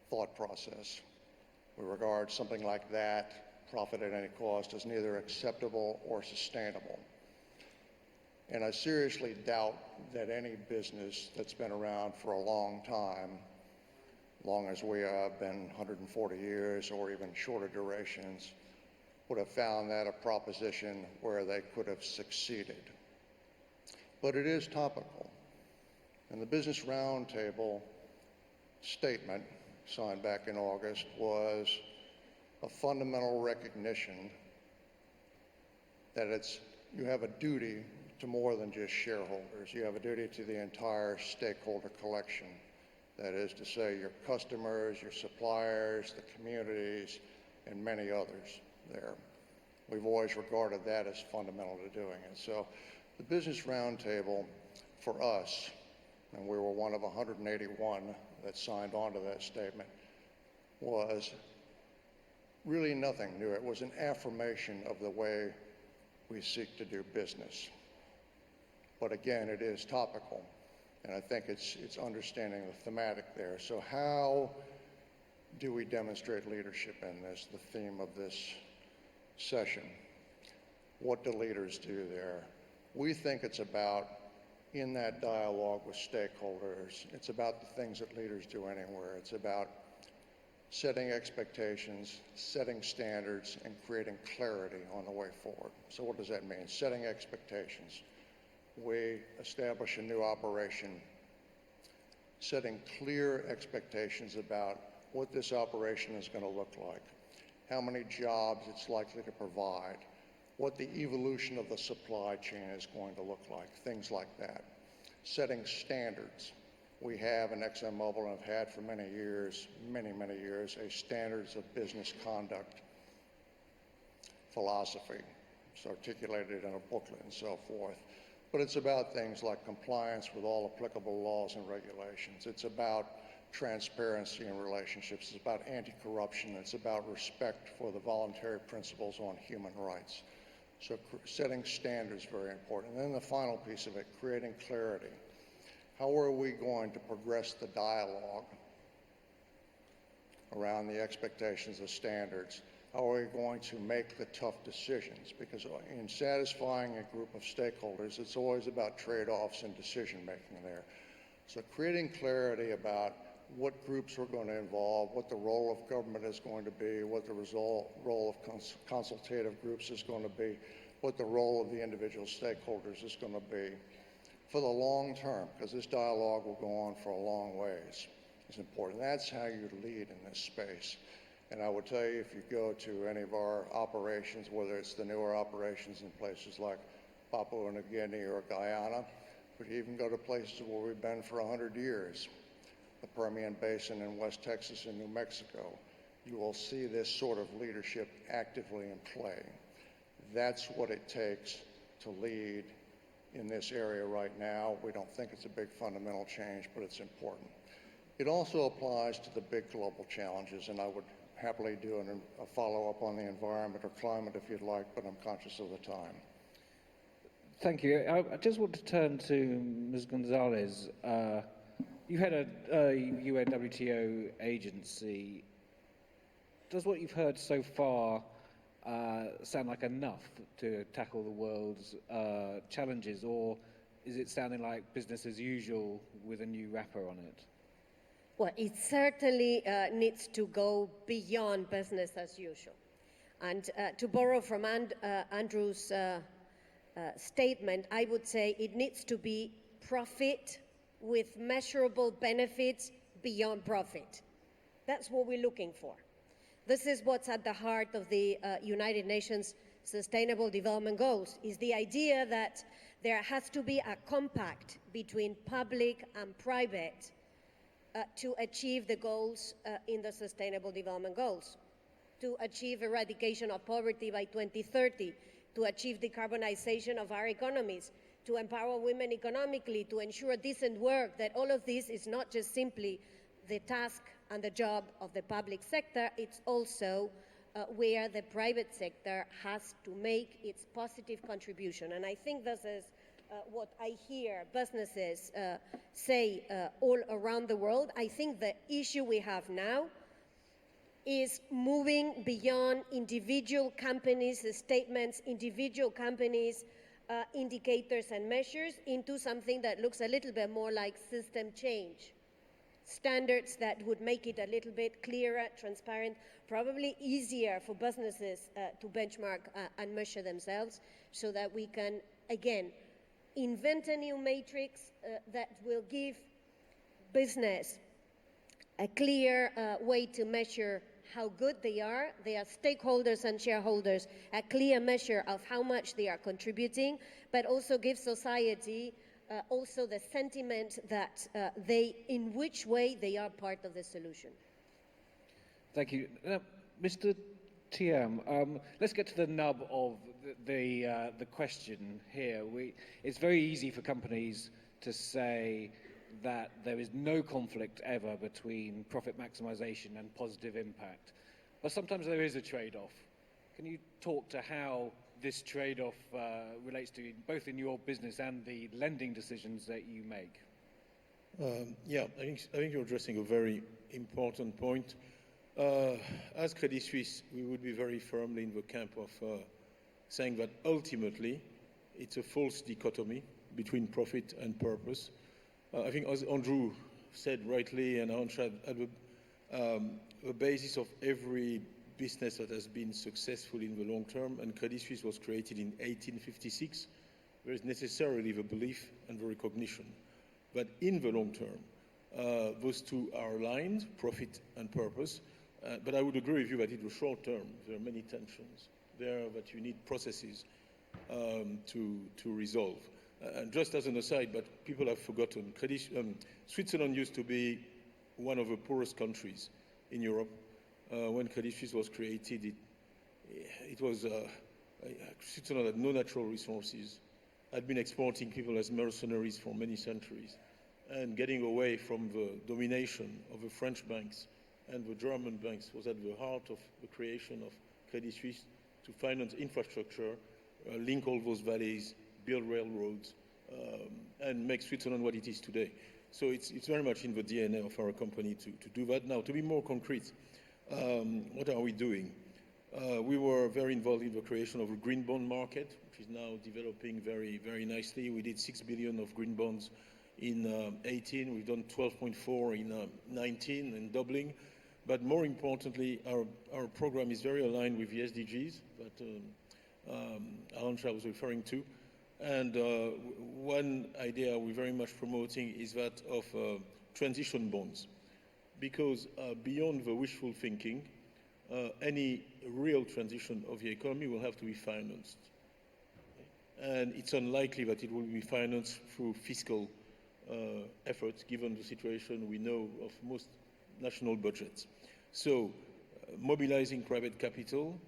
thought process. We regard something like that, profit at any cost, as neither acceptable or sustainable. And I seriously doubt that any business that's been around for a long time, long as we have been 140 years or even shorter durations, would have found that a proposition where they could have succeeded. But it is topical. And the Business Roundtable statement signed back in August was a fundamental recognition that you have a duty to more than just shareholders. You have a duty to the entire stakeholder collection. That is to say, your customers, your suppliers, the communities, and many others there. We've always regarded that as fundamental to doing it. So the Business Roundtable, for us, and we were one of 181 that signed on to that statement, was really nothing new. It was an affirmation of the way we seek to do business. But again, it is topical. And I think it's understanding the thematic there. So how do we demonstrate leadership in this, the theme of this session? What do leaders do there? We think it's about, in that dialogue with stakeholders, it's about the things that leaders do anywhere. It's about setting expectations, setting standards, and creating clarity on the way forward. So what does that mean? Setting expectations. We establish a new operation, setting clear expectations about what this operation is going to look like, how many jobs it's likely to provide, what the evolution of the supply chain is going to look like, things like that. setting standards. We have in ExxonMobil and have had for many years, many years, a standards of business conduct philosophy. It's articulated in a booklet and so forth. But it's about things like compliance with all applicable laws and regulations. It's about transparency in relationships. It's about anti-corruption. It's about respect for the voluntary principles on human rights. So setting standards is very important. And then the final piece of it, creating clarity. How are we going to progress the dialogue around the expectations of standards? How are we going to make the tough decisions? Because in satisfying a group of stakeholders, it's always about trade-offs and decision-making there. So creating clarity about what groups we're going to involve, what the role of government is going to be, what the role of consultative groups is going to be, what the role of the individual stakeholders is going to be for the long term, because this dialogue will go on for a long ways. It's important. That's how you lead in this space. And I would tell you, if you go to any of our operations, whether it's the newer operations in places like Papua New Guinea or Guyana, but even go to places where we've been for 100 years, the Permian Basin in West Texas and New Mexico, you will see this sort of leadership actively in play. That's what it takes to lead in this area right now. We don't think it's a big fundamental change, but it's important. It also applies to the big global challenges, and I would happily do a follow-up on the environment or climate if you'd like, but I'm conscious of the time. Thank you. I just want to turn to Ms. Gonzalez. You had a UN WTO agency. Does what you've heard so far sound like enough to tackle the world's challenges, or is it sounding like business as usual with a new wrapper on it? Well, it certainly needs to go beyond business as usual. And to borrow from Andrew's statement, I would say it needs to be profit with measurable benefits beyond profit. That's what we're looking for. This is what's at the heart of the United Nations Sustainable Development Goals, is the idea that there has to be a compact between public and private to achieve the goals in the Sustainable Development Goals, to achieve eradication of poverty by 2030, to achieve decarbonization of our economies, to empower women economically, to ensure decent work, that all of this is not just simply the task and the job of the public sector, it's also where the private sector has to make its positive contribution. And I think this is what I hear businesses say all around the world. I think the issue we have now is moving beyond individual companies' statements, individual companies' indicators and measures into something that looks a little bit more like system change. Standards that would make it a little bit clearer, transparent, probably easier for businesses to benchmark and measure themselves, so that we can, again, invent a new matrix that will give business a clear way to measure how good they are, their stakeholders and shareholders, a clear measure of how much they are contributing, but also give society also the sentiment that in which way they are part of the solution. Thank you. Mr. TIAM, let's get to the nub of the question here. It's very easy for companies to say that there is no conflict ever between profit maximization and positive impact. But sometimes there is a trade-off. Can you talk to how this trade-off relates to both in your business and the lending decisions that you make? Yeah, I think you're addressing a very important point. As Credit Suisse, we would be very firmly in the camp of saying that ultimately it's a false dichotomy between profit and purpose. I think, as Andrew said rightly, and Arantxa, at the basis of every business that has been successful in the long term, and Credit Suisse was created in 1856, there is necessarily the belief and the recognition that in the long term, those two are aligned, profit and purpose. But I would agree with you that in the short term, there are many tensions there that you need processes to resolve. And just as an aside, but people have forgotten, Switzerland used to be one of the poorest countries in Europe. When Credit Suisse was created, it was Switzerland had no natural resources, had been exporting people as mercenaries for many centuries, and getting away from the domination of the French banks and the German banks was at the heart of the creation of Credit Suisse to finance infrastructure, link all those valleys, build railroads, and make Switzerland what it is today. So it's very much in the DNA of our company to do that. Now, to be more concrete, what are we doing? We were very involved in the creation of a green bond market, which is now developing very, very nicely. We did 6 billion of green bonds in 18. We've done 12.4 in 19 and doubling. But more importantly, our program is very aligned with the SDGs that ARANCHA was referring to. And one idea we're very much promoting is that of transition bonds. Because beyond the wishful thinking, any real transition of the economy will have to be financed. And it's unlikely that it will be financed through fiscal efforts, given the situation we know of most national budgets. So mobilizing private capital,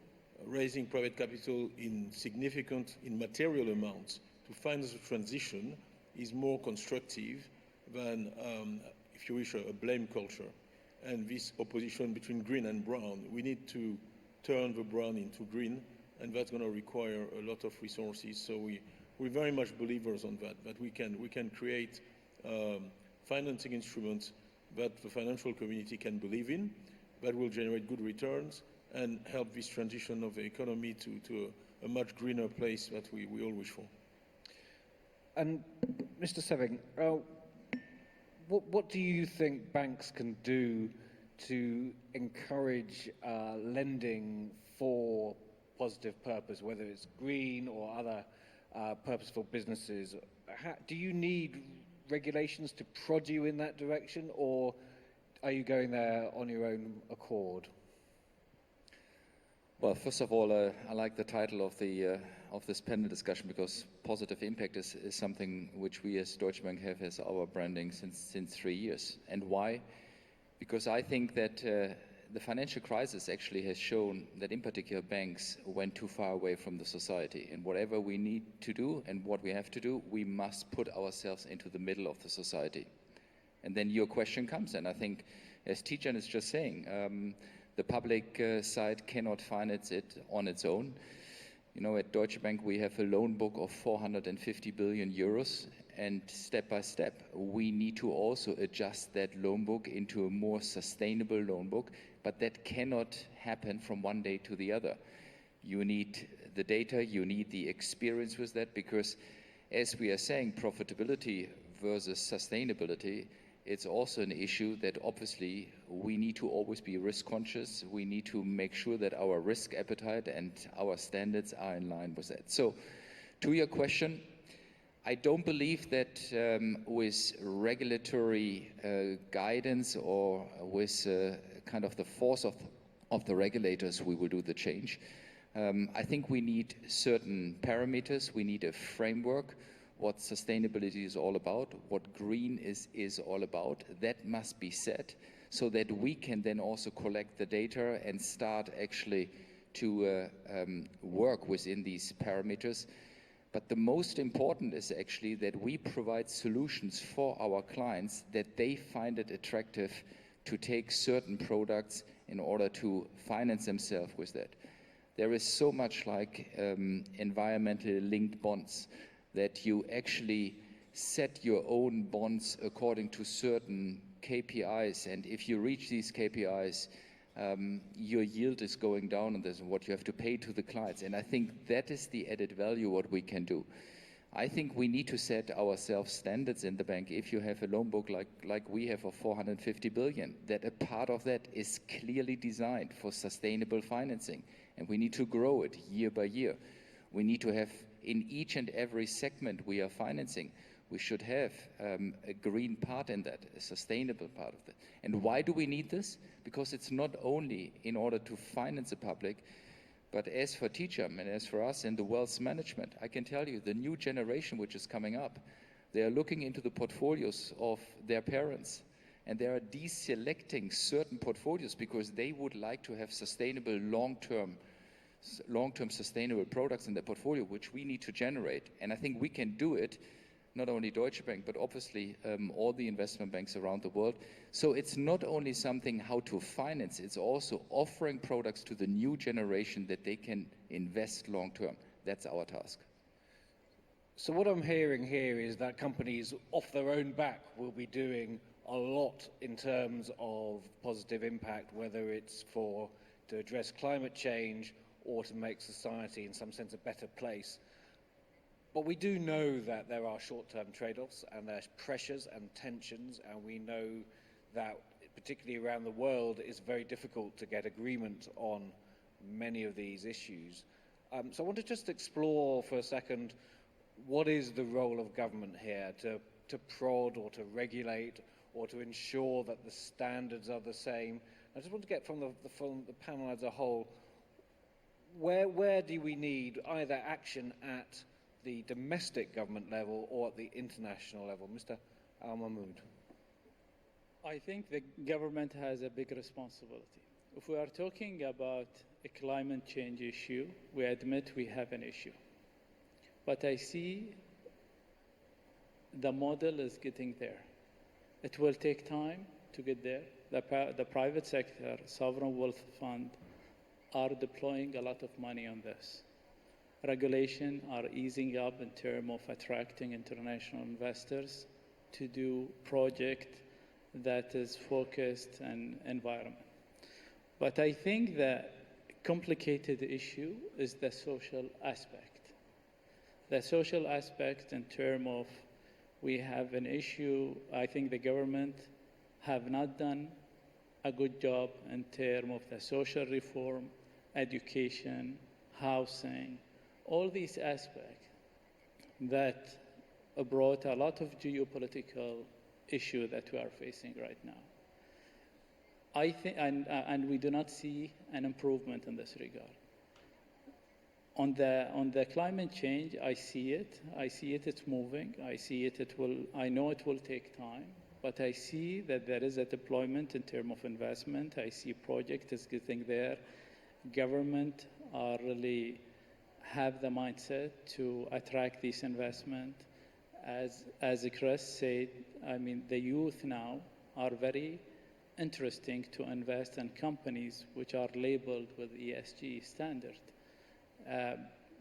raising private capital in significant, in material amounts to finance the transition is more constructive than, if you wish, a blame culture. And this opposition between green and brown, we need to turn the brown into green, and that's going to require a lot of resources. So we're very much believers on that we can create financing instruments that the financial community can believe in, that will generate good returns and help this transition of the economy to a much greener place that we all wish for. And Mr. Seving, what do you think banks can do to encourage lending for positive purpose, whether it's green or other purposeful businesses? Do you need regulations to prod you in that direction, or are you going there on your own accord? Well, first of all, I like the title of this panel discussion, because positive impact is something which we as Deutsche Bank have as our branding since 3 years. And why? Because I think that the financial crisis actually has shown that, in particular, banks went too far away from the society. And whatever we need to do and what we have to do, we must put ourselves into the middle of the society. And then your question comes, and I think, as TIDJANE is just saying, the public side cannot finance it on its own. You know, at Deutsche Bank, we have a loan book of 450 billion euros, and step by step, we need to also adjust that loan book into a more sustainable loan book, but that cannot happen from one day to the other. You need the data, you need the experience with that, because as we are saying, profitability versus sustainability, it's also an issue that obviously we need to always be risk conscious. We need to make sure that our risk appetite and our standards are in line with that. So, to your question, I don't believe that with regulatory guidance or with kind of the force of the regulators we will do the change. I think we need certain parameters, we need a framework, what sustainability is all about, what green is all about. That must be set so that we can then also collect the data and start actually to work within these parameters. But the most important is actually that we provide solutions for our clients, that they find it attractive to take certain products in order to finance themselves with that. There is so much like environmentally linked bonds, that you actually set your own bonds according to certain KPIs, and if you reach these KPIs, your yield is going down on this and what you have to pay to the clients. And I think that is the added value what we can do. I think we need to set ourselves standards in the bank. If you have a loan book like we have of 450 billion, that a part of that is clearly designed for sustainable financing, and we need to grow it year by year. We need to have, in each and every segment we are financing, we should have a green part in that, a sustainable part of that. And why do we need this? Because it's not only in order to finance the public, But as for TIDJANE and as for us in the wealth management, I can tell you the new generation which is coming up, they are looking into the portfolios of their parents, and they are deselecting certain portfolios because they would like to have sustainable long-term sustainable products in their portfolio, which we need to generate. And I think we can do it, not only Deutsche Bank, but obviously all the investment banks around the world. So it's not only something how to finance, it's also offering products to the new generation that they can invest long-term. That's our task. So what I'm hearing here is that companies off their own back will be doing a lot in terms of positive impact, whether it's to address climate change or to make society in some sense a better place. But we do know that there are short-term trade-offs and there's pressures and tensions, and we know that particularly around the world it's very difficult to get agreement on many of these issues. So I want to just explore for a second, what is the role of government here to prod or to regulate or to ensure that the standards are the same? I just want to get from the panel as a whole, where do we need either action at the domestic government level or at the international level? Mr. Al-Mahmoud. I think the government has a big responsibility. If we are talking about a climate change issue, we admit we have an issue. But I see the model is getting there. It will take time to get there. The private sector, sovereign wealth fund, are deploying a lot of money on this. Regulation are easing up in terms of attracting international investors to do project that is focused on environment. But I think the complicated issue is the social aspect. The social aspect in terms of we have an issue, I think the government have not done a good job in terms of the social reform, education, housing, all these aspects that brought a lot of geopolitical issue that we are facing right now. I think, and we do not see an improvement in this regard. On the climate change, I see it. It's moving. I know it will take time, but I see that there is a deployment in terms of investment. I see project is getting there. Government are really have the mindset to attract this investment. As Chris said, I mean, the youth now are very interesting to invest in companies which are labeled with ESG standard.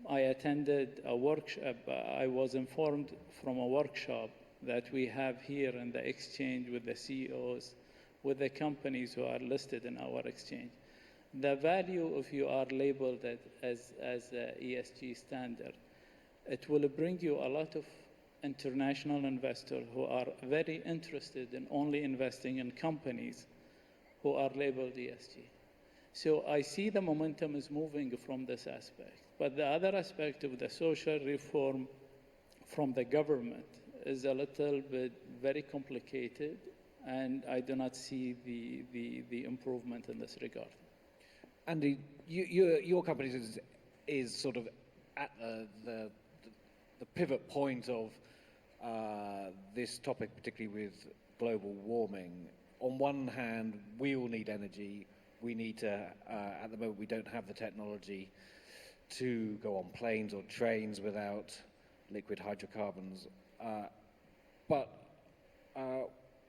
I attended a workshop, I was informed from a workshop that we have here in the exchange with the CEOs, with the companies who are listed in our exchange. The value if you are labeled as a ESG standard, it will bring you a lot of international investors who are very interested in only investing in companies who are labeled ESG. So I see the momentum is moving from this aspect. But the other aspect of the social reform from the government is a little bit very complicated, and I do not see the improvement in this regard. Andy, your company is sort of at the pivot point of this topic, particularly with global warming. On one hand, we all need energy. We need to, at the moment, we don't have the technology to go on planes or trains without liquid hydrocarbons. But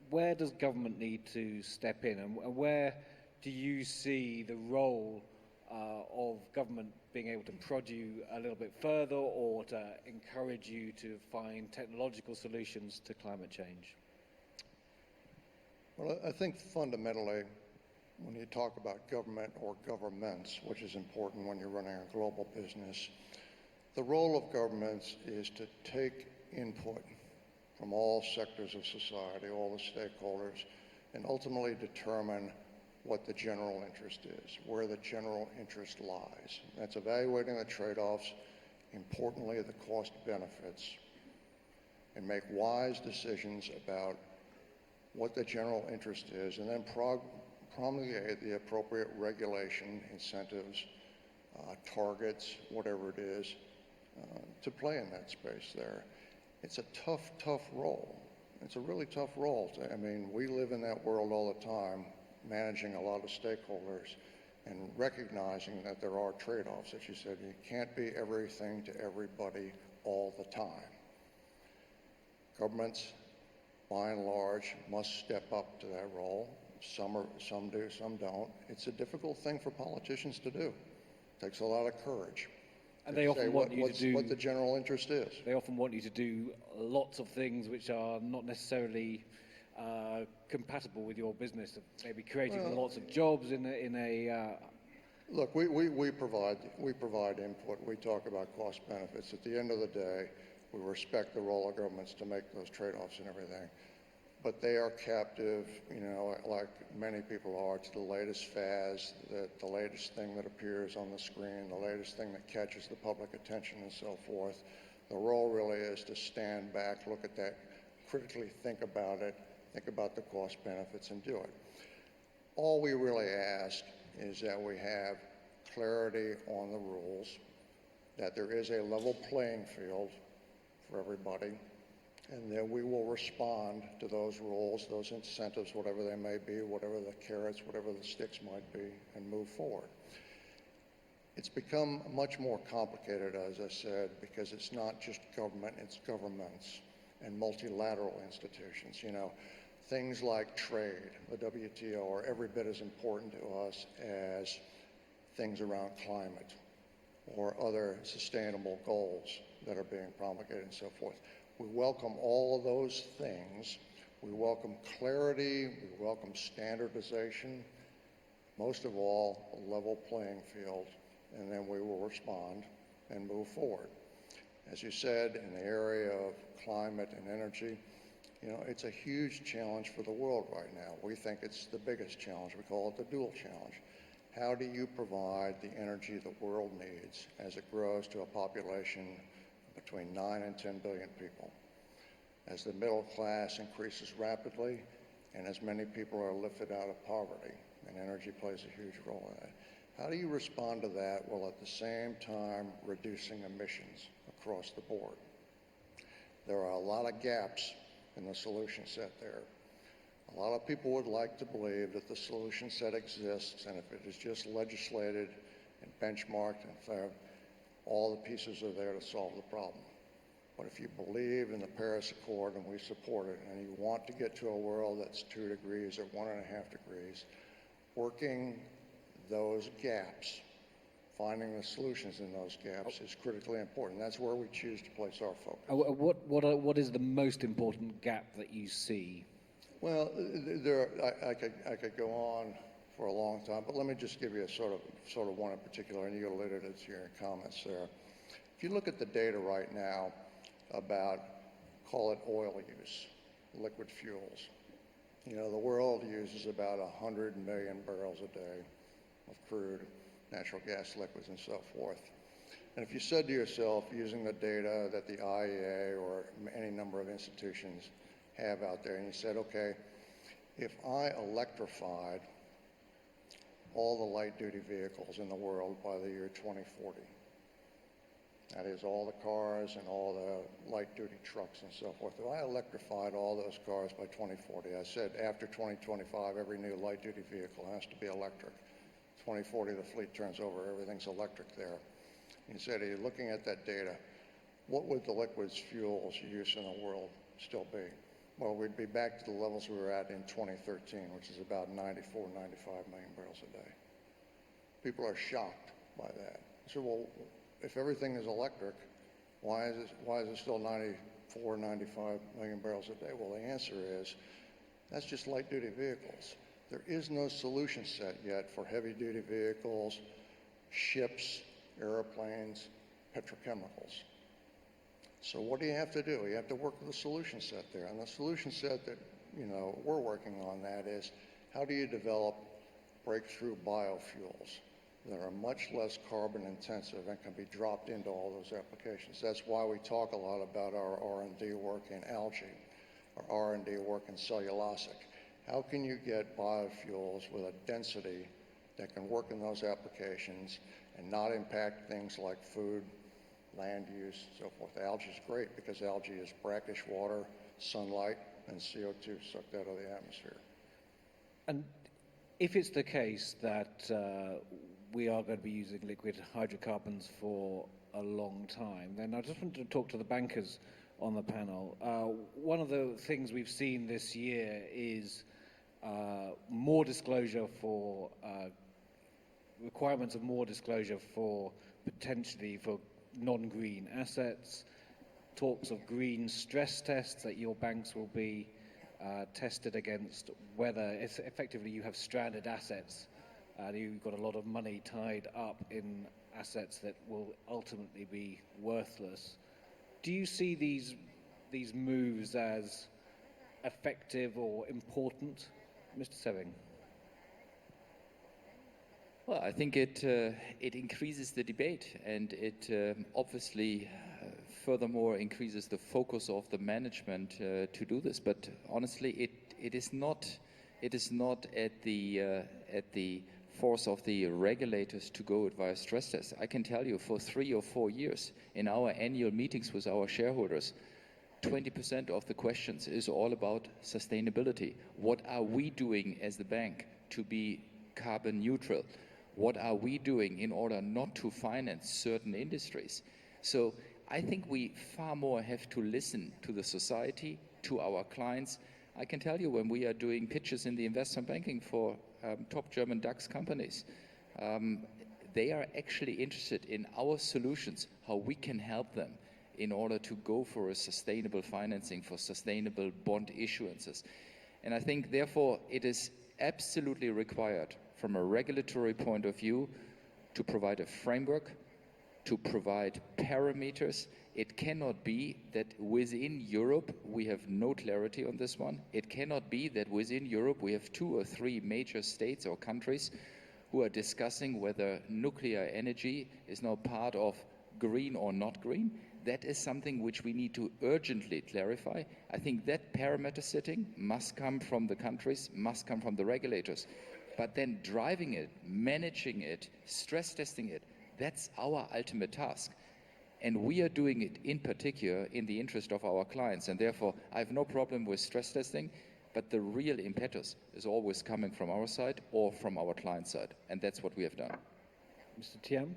where does government need to step in, and where do you see the role of government being able to prod you a little bit further or to encourage you to find technological solutions to climate change? Well, I think fundamentally, when you talk about government or governments, which is important when you're running a global business, the role of governments is to take input from all sectors of society, all the stakeholders, and ultimately determine what the general interest is, where the general interest lies. That's evaluating the trade-offs, importantly the cost benefits, and make wise decisions about what the general interest is, and then promulgate the appropriate regulation, incentives, targets, whatever it is, to play in that space there. It's a tough, tough role. It's a really tough role. I mean, we live in that world all the time, managing a lot of stakeholders and recognizing that there are trade-offs. As you said, you can't be everything to everybody all the time. Governments, by and large, must step up to that role. Some do, some don't. It's a difficult thing for politicians to do. It takes a lot of courage. And they often want you to do what the general interest is. They often want you to do lots of things which are not necessarily compatible with your business. Maybe creating lots of jobs in a. Look, we provide input. We talk about cost benefits. At the end of the day, we respect the role of governments to make those trade-offs and everything. But they are captive, you know, like many people are, to the latest fad, the latest thing that appears on the screen, the latest thing that catches the public attention and so forth. The role really is to stand back, look at that, critically think about it, think about the cost benefits and do it. All we really ask is that we have clarity on the rules, that there is a level playing field for everybody, and then we will respond to those rules, those incentives, whatever they may be, whatever the carrots, whatever the sticks might be, and move forward. It's become much more complicated, as I said, because it's not just government, it's governments and multilateral institutions. You know, things like trade, the WTO, are every bit as important to us as things around climate or other sustainable goals that are being promulgated and so forth. We welcome all of those things. We welcome clarity, we welcome standardization, most of all, a level playing field, and then we will respond and move forward. As you said, in the area of climate and energy, you know, it's a huge challenge for the world right now. We think it's the biggest challenge. We call it the dual challenge. How do you provide the energy the world needs as it grows to a population between 9 and 10 billion people? As the middle class increases rapidly and as many people are lifted out of poverty, and energy plays a huge role in that. How do you respond to that while at the same time reducing emissions across the board? There are a lot of gaps in the solution set there. A lot of people would like to believe that the solution set exists, and if it is just legislated and benchmarked and all the pieces are there to solve the problem. But if you believe in the Paris Accord, and we support it, and you want to get to a world that's 2 degrees or 1.5 degrees, working those gaps, finding the solutions in those gaps is critically important. That's where we choose to place our focus. What is the most important gap that you see? Well, I could go on for a long time, but let me just give you a sort of one in particular, and you alluded it to your comments there. If you look at the data right now about, call it oil use, liquid fuels, you know, the world uses about 100 million barrels a day of crude, natural gas liquids, and so forth. And if you said to yourself, using the data that the IEA or any number of institutions have out there, and you said, okay, if I electrified all the light-duty vehicles in the world by the year 2040, that is all the cars and all the light-duty trucks and so forth, if I electrified all those cars by 2040, I said after 2025, every new light-duty vehicle has to be electric. 2040, the fleet turns over, everything's electric there. You said, you're looking at that data, what would the liquids fuels use in the world still be? Well, we'd be back to the levels we were at in 2013, which is about 94, 95 million barrels a day. People are shocked by that. So, well, if everything is electric, why is it still 94, 95 million barrels a day? Well, the answer is, that's just light-duty vehicles. There is no solution set yet for heavy-duty vehicles, ships, airplanes, petrochemicals. So what do you have to do? You have to work with a solution set there. And the solution set that, you know, we're working on that is, how do you develop breakthrough biofuels that are much less carbon intensive and can be dropped into all those applications? That's why we talk a lot about our R&D work in algae, our R&D work in cellulosic. How can you get biofuels with a density that can work in those applications and not impact things like food, land use, so forth. Algae is great because algae is brackish water, sunlight, and CO2 sucked out of the atmosphere. And if it's the case that we are going to be using liquid hydrocarbons for a long time, then I just want to talk to the bankers on the panel. One of the things we've seen this year is more disclosure for requirements of more disclosure for potentially for non-green assets, talks of green stress tests that your banks will be tested against, whether it's effectively you have stranded assets and you've got a lot of money tied up in assets that will ultimately be worthless. Do you see these moves as effective or important? Mr. Seving. Well, I think it increases the debate, and it obviously furthermore increases the focus of the management to do this. But honestly, it is not at the force of the regulators to go via stress tests. I can tell you, for 3 or 4 years in our annual meetings with our shareholders, 20% of the questions is all about sustainability. What are we doing as the bank to be carbon neutral? What are we doing in order not to finance certain industries? So I think we far more have to listen to the society, to our clients. I can tell you, when we are doing pitches in the investment banking for top German DAX companies, they are actually interested in our solutions, how we can help them in order to go for a sustainable financing, for sustainable bond issuances. And I think, therefore, it is absolutely required from a regulatory point of view to provide a framework, to provide parameters. It cannot be that within Europe we have no clarity on this one. It cannot be that within Europe we have 2 or 3 major states or countries who are discussing whether nuclear energy is now part of green or not green. That is something which we need to urgently clarify. I think that parameter setting must come from the countries, must come from the regulators. But then driving it, managing it, stress testing it, that's our ultimate task. And we are doing it in particular in the interest of our clients. And therefore, I have no problem with stress testing, but the real impetus is always coming from our side or from our client side. And that's what we have done. Mr. THIAM?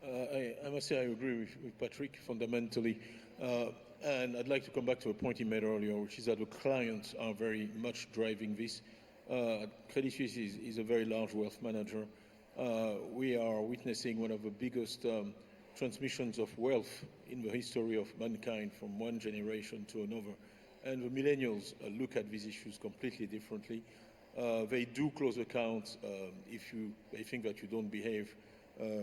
I must say I agree with Patrick fundamentally. And I'd like to come back to a point he made earlier, which is that the clients are very much driving this. Credit Suisse is a very large wealth manager. We are witnessing one of the biggest transmissions of wealth in the history of mankind from one generation to another. And the millennials look at these issues completely differently. They do close accounts if they think that you don't behave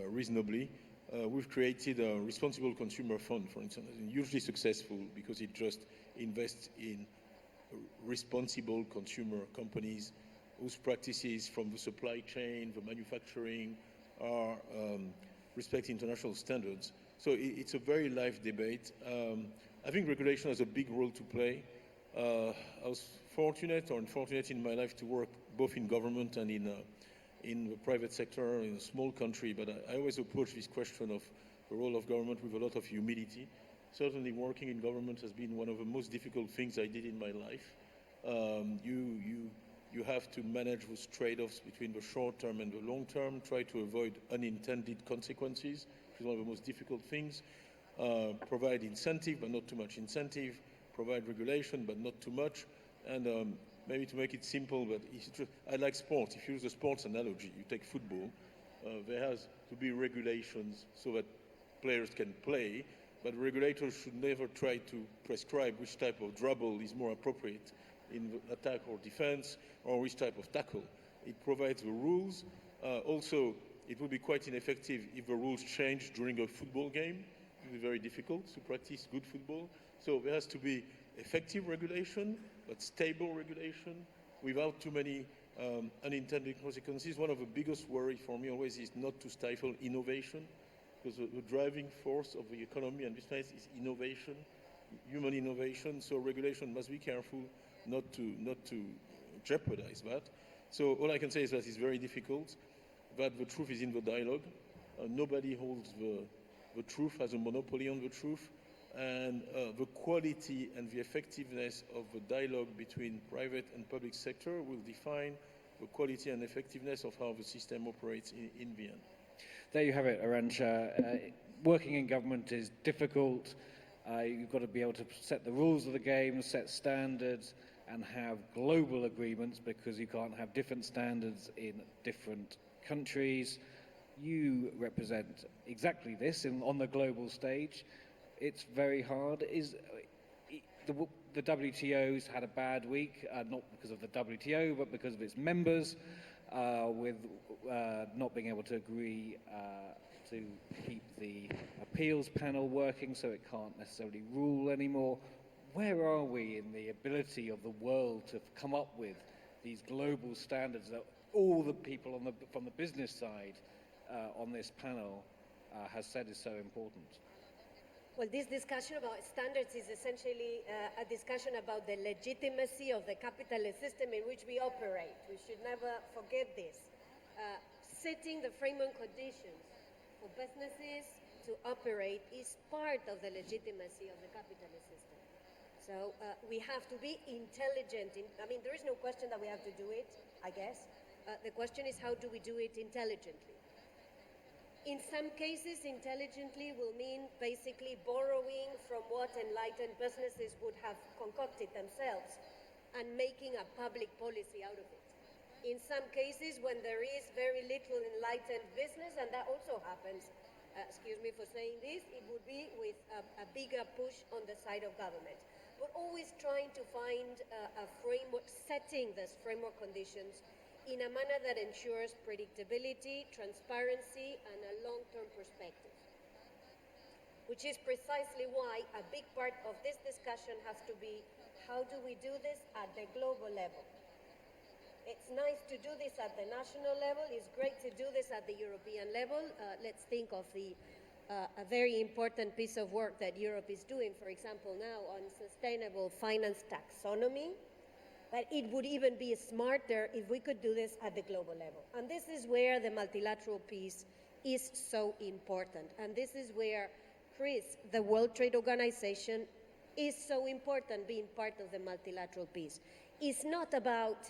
reasonably. We've created a responsible consumer fund, for instance, and hugely successful because it just invests in responsible consumer companies whose practices from the supply chain, the manufacturing, are respect international standards. So it's a very live debate. I think regulation has a big role to play. I was fortunate or unfortunate in my life to work both in government and in the private sector in a small country, but I always approach this question of the role of government with a lot of humility. Certainly working in government has been one of the most difficult things I did in my life. You have to manage those trade-offs between the short term and the long term, try to avoid unintended consequences, which is one of the most difficult things. Provide incentive, but not too much incentive. Provide regulation, but not too much. And maybe to make it simple, but I like sports. If you use a sports analogy, you take football, there has to be regulations so that players can play, but regulators should never try to prescribe which type of dribble is more appropriate in attack or defense, or which type of tackle. It provides the rules. Also, it would be quite ineffective if the rules change during a football game. It would be very difficult to practice good football. So there has to be effective regulation, but stable regulation without too many unintended consequences. One of the biggest worries for me always is not to stifle innovation, because the driving force of the economy and business is innovation, human innovation. So regulation must be careful not to jeopardize that. So all I can say is that it's very difficult, but the truth is in the dialogue. Nobody holds the truth, has a monopoly on the truth, and the quality and the effectiveness of the dialogue between private and public sector will define the quality and effectiveness of how the system operates in the end. There you have it, Arantxa. Working in government is difficult. You've got to be able to set the rules of the game, set standards, and have global agreements, because you can't have different standards in different countries. You represent exactly this on the global stage. It's very hard. The WTO's had a bad week, not because of the WTO, but because of its members, with not being able to agree to keep the appeals panel working, so it can't necessarily rule anymore. Where are we in the ability of the world to come up with these global standards that all the people from the business side on this panel has said is so important? Well, this discussion about standards is essentially a discussion about the legitimacy of the capitalist system in which we operate. We should never forget this. Setting the framework conditions for businesses to operate is part of the legitimacy of the capitalist system. So we have to be intelligent. I mean, there is no question that we have to do it, I guess. The question is, how do we do it intelligently? In some cases, intelligently will mean basically borrowing from what enlightened businesses would have concocted themselves and making a public policy out of it. In some cases, when there is very little enlightened business, and that also happens, excuse me for saying this, it would be with a bigger push on the side of government. But always trying to find a framework, setting those framework conditions in a manner that ensures predictability, transparency, and a long-term perspective. Which is precisely why a big part of this discussion has to be, how do we do this at the global level? It's nice to do this at the national level, it's great to do this at the European level. Let's think of a very important piece of work that Europe is doing, for example, now on sustainable finance taxonomy. But it would even be smarter if we could do this at the global level. And this is where the multilateral piece is so important. And this is where, Chris, the World Trade Organization is so important, being part of the multilateral piece. It's not about,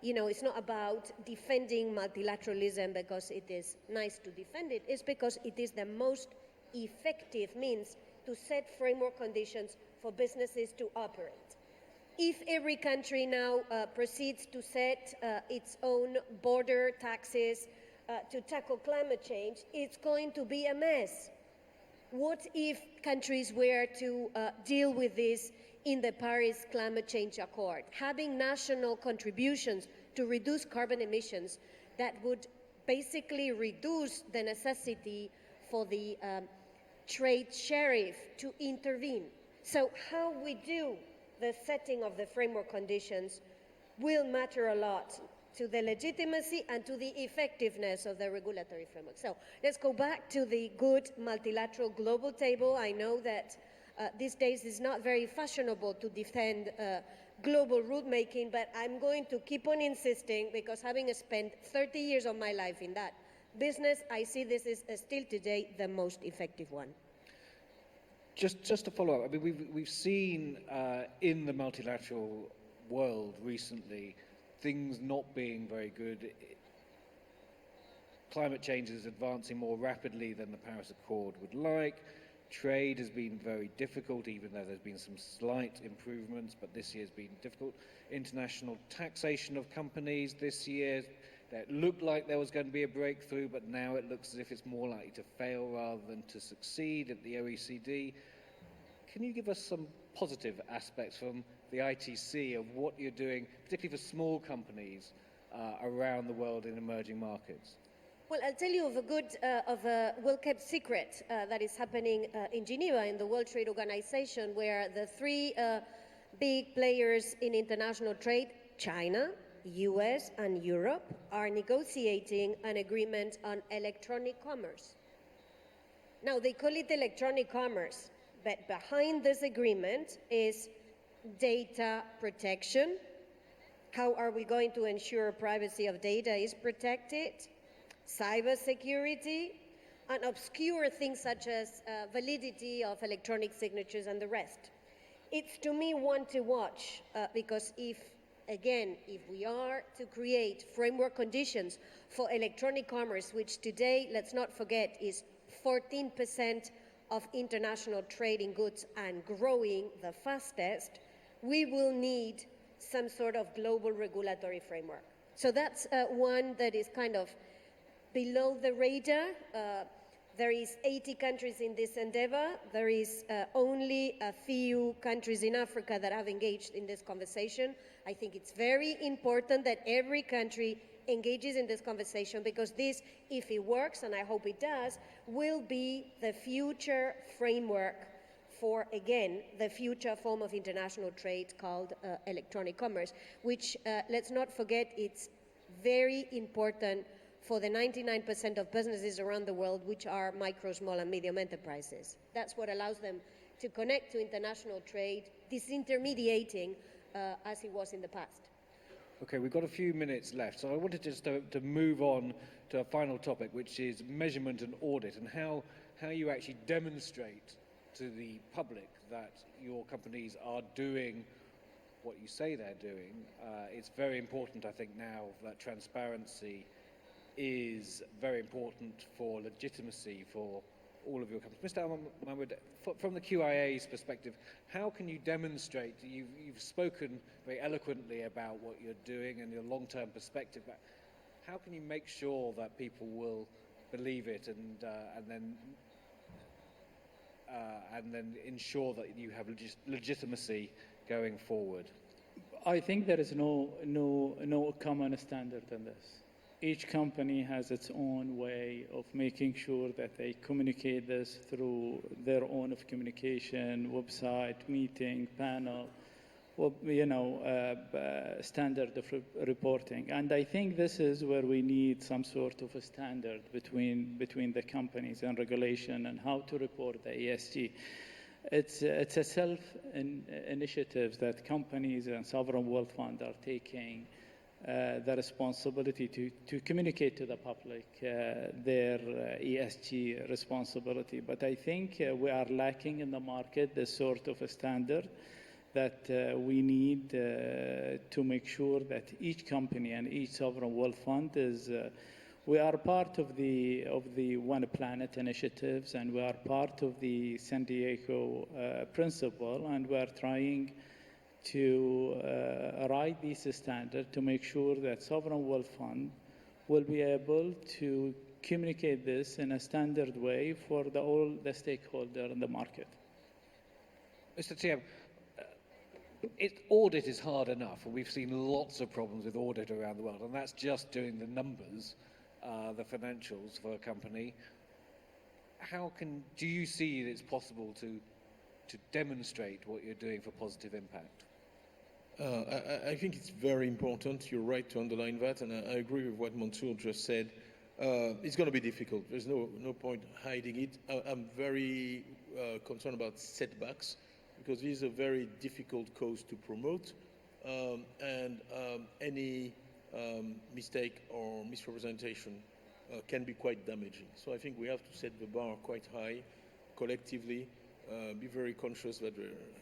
it's not about defending multilateralism because it is nice to defend it. It's because it is the most effective means to set framework conditions for businesses to operate. If every country now proceeds to set its own border taxes to tackle climate change, it's going to be a mess. What if countries were to deal with this in the Paris Climate Change Accord, having national contributions to reduce carbon emissions that would basically reduce the necessity for the trade sheriff to intervene? So how we do the setting of the framework conditions will matter a lot to the legitimacy and to the effectiveness of the regulatory framework. So let's go back to the good multilateral global table. I know that these days it's not very fashionable to defend global rulemaking, but I'm going to keep on insisting, because having spent 30 years of my life in that business, I see this is still today the most effective one. Just to follow up, I mean, we've seen in the multilateral world recently things not being very good. Climate change is advancing more rapidly than the Paris Accord would like. Trade has been very difficult, even though there's been some slight improvements, but this year's been difficult. International taxation of companies this year, that looked like there was going to be a breakthrough, but now it looks as if it's more likely to fail rather than to succeed at the OECD. Can you give us some positive aspects from the ITC of what you're doing, particularly for small companies around the world in emerging markets? Well, I'll tell you of a well-kept secret that is happening in Geneva in the World Trade Organization, where the three big players in international trade, China, US and Europe, are negotiating an agreement on electronic commerce. Now, they call it electronic commerce, but behind this agreement is data protection. How are we going to ensure privacy of data is protected? Cybersecurity, and obscure things such as validity of electronic signatures and the rest. It's to me one to watch because if we are to create framework conditions for electronic commerce, which today, let's not forget, is 14% of international trade in goods and growing the fastest, we will need some sort of global regulatory framework. So that's one that is kind of below the radar. There is 80 countries in this endeavor. There is only a few countries in Africa that have engaged in this conversation. I think it's very important that every country engages in this conversation because this, if it works, and I hope it does, will be the future framework for, again, the future form of international trade called electronic commerce, which, let's not forget, it's very important for the 99% of businesses around the world, which are micro, small, and medium enterprises. That's what allows them to connect to international trade, disintermediating as it was in the past. Okay, we've got a few minutes left, so I wanted just to move on to a final topic, which is measurement and audit, and how you actually demonstrate to the public that your companies are doing what you say they're doing. It's very important, I think, now that transparency is very important for legitimacy for all of your companies. Mr. Mahmoud, from the QIA's perspective, how can you demonstrate, you've spoken very eloquently about what you're doing and your long-term perspective, but how can you make sure that people will believe it and then ensure that you have legitimacy going forward? I think there is no common standard in this. Each company has its own way of making sure that they communicate this through their own of communication, website, meeting, panel, standard of reporting. And I think this is where we need some sort of a standard between the companies and regulation and how to report the ESG. It's a self-initiative that companies and sovereign wealth funds are taking the responsibility to communicate to the public their ESG responsibility. But I think we are lacking in the market this sort of a standard that we need to make sure that each company and each sovereign wealth fund is we are part of the One Planet initiatives, and we are part of the San Diego principle, and we are trying to write these standards to make sure that sovereign wealth fund will be able to communicate this in a standard way for all the stakeholders in the market. Mr. THIAM, audit is hard enough, and we've seen lots of problems with audit around the world, and that's just doing the numbers, the financials for a company. Do you see that it's possible to demonstrate what you're doing for positive impact? I think it's very important. You're right to underline that, and I agree with what Mansoor just said. It's going to be difficult. There's no point hiding it. I'm very concerned about setbacks because this is a very difficult cause to promote, and any mistake or misrepresentation can be quite damaging. So I think we have to set the bar quite high collectively. Be very conscious that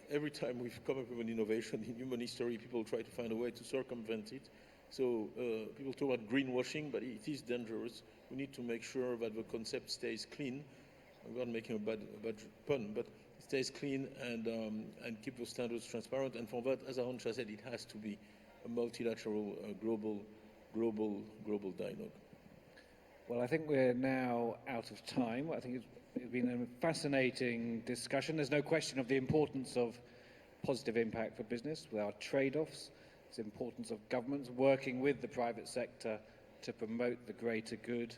every time we've come up with an innovation in human history, people try to find a way to circumvent it. So people talk about greenwashing, but it is dangerous. We need to make sure that the concept stays clean. I'm not making a bad pun, but it stays clean and keep the standards transparent. And for that, as Arantxa said, it has to be a multilateral, global dialogue. Well, I think we're now out of time. I think it's been a fascinating discussion. There's no question of the importance of positive impact for business, with our trade-offs, the importance of governments working with the private sector to promote the greater good.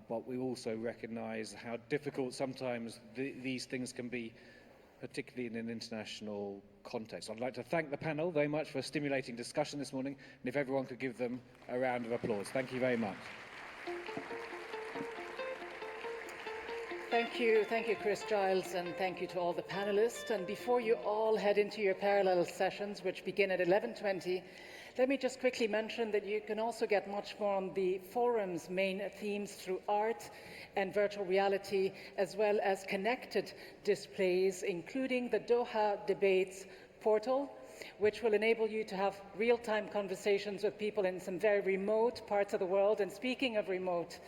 But we also recognize how difficult sometimes these things can be, particularly in an international context. I'd like to thank the panel very much for a stimulating discussion this morning, and if everyone could give them a round of applause. Thank you very much. Thank you, Chris Giles, and thank you to all the panelists. And before you all head into your parallel sessions, which begin at 11:20, let me just quickly mention that you can also get much more on the forum's main themes through art and virtual reality, as well as connected displays, including the Doha Debates portal, which will enable you to have real-time conversations with people in some very remote parts of the world. And speaking of remote,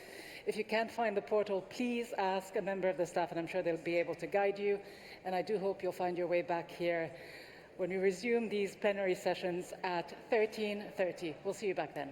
if you can't find the portal, please ask a member of the staff, and I'm sure they'll be able to guide you. And I do hope you'll find your way back here when we resume these plenary sessions at 13:30. We'll see you back then.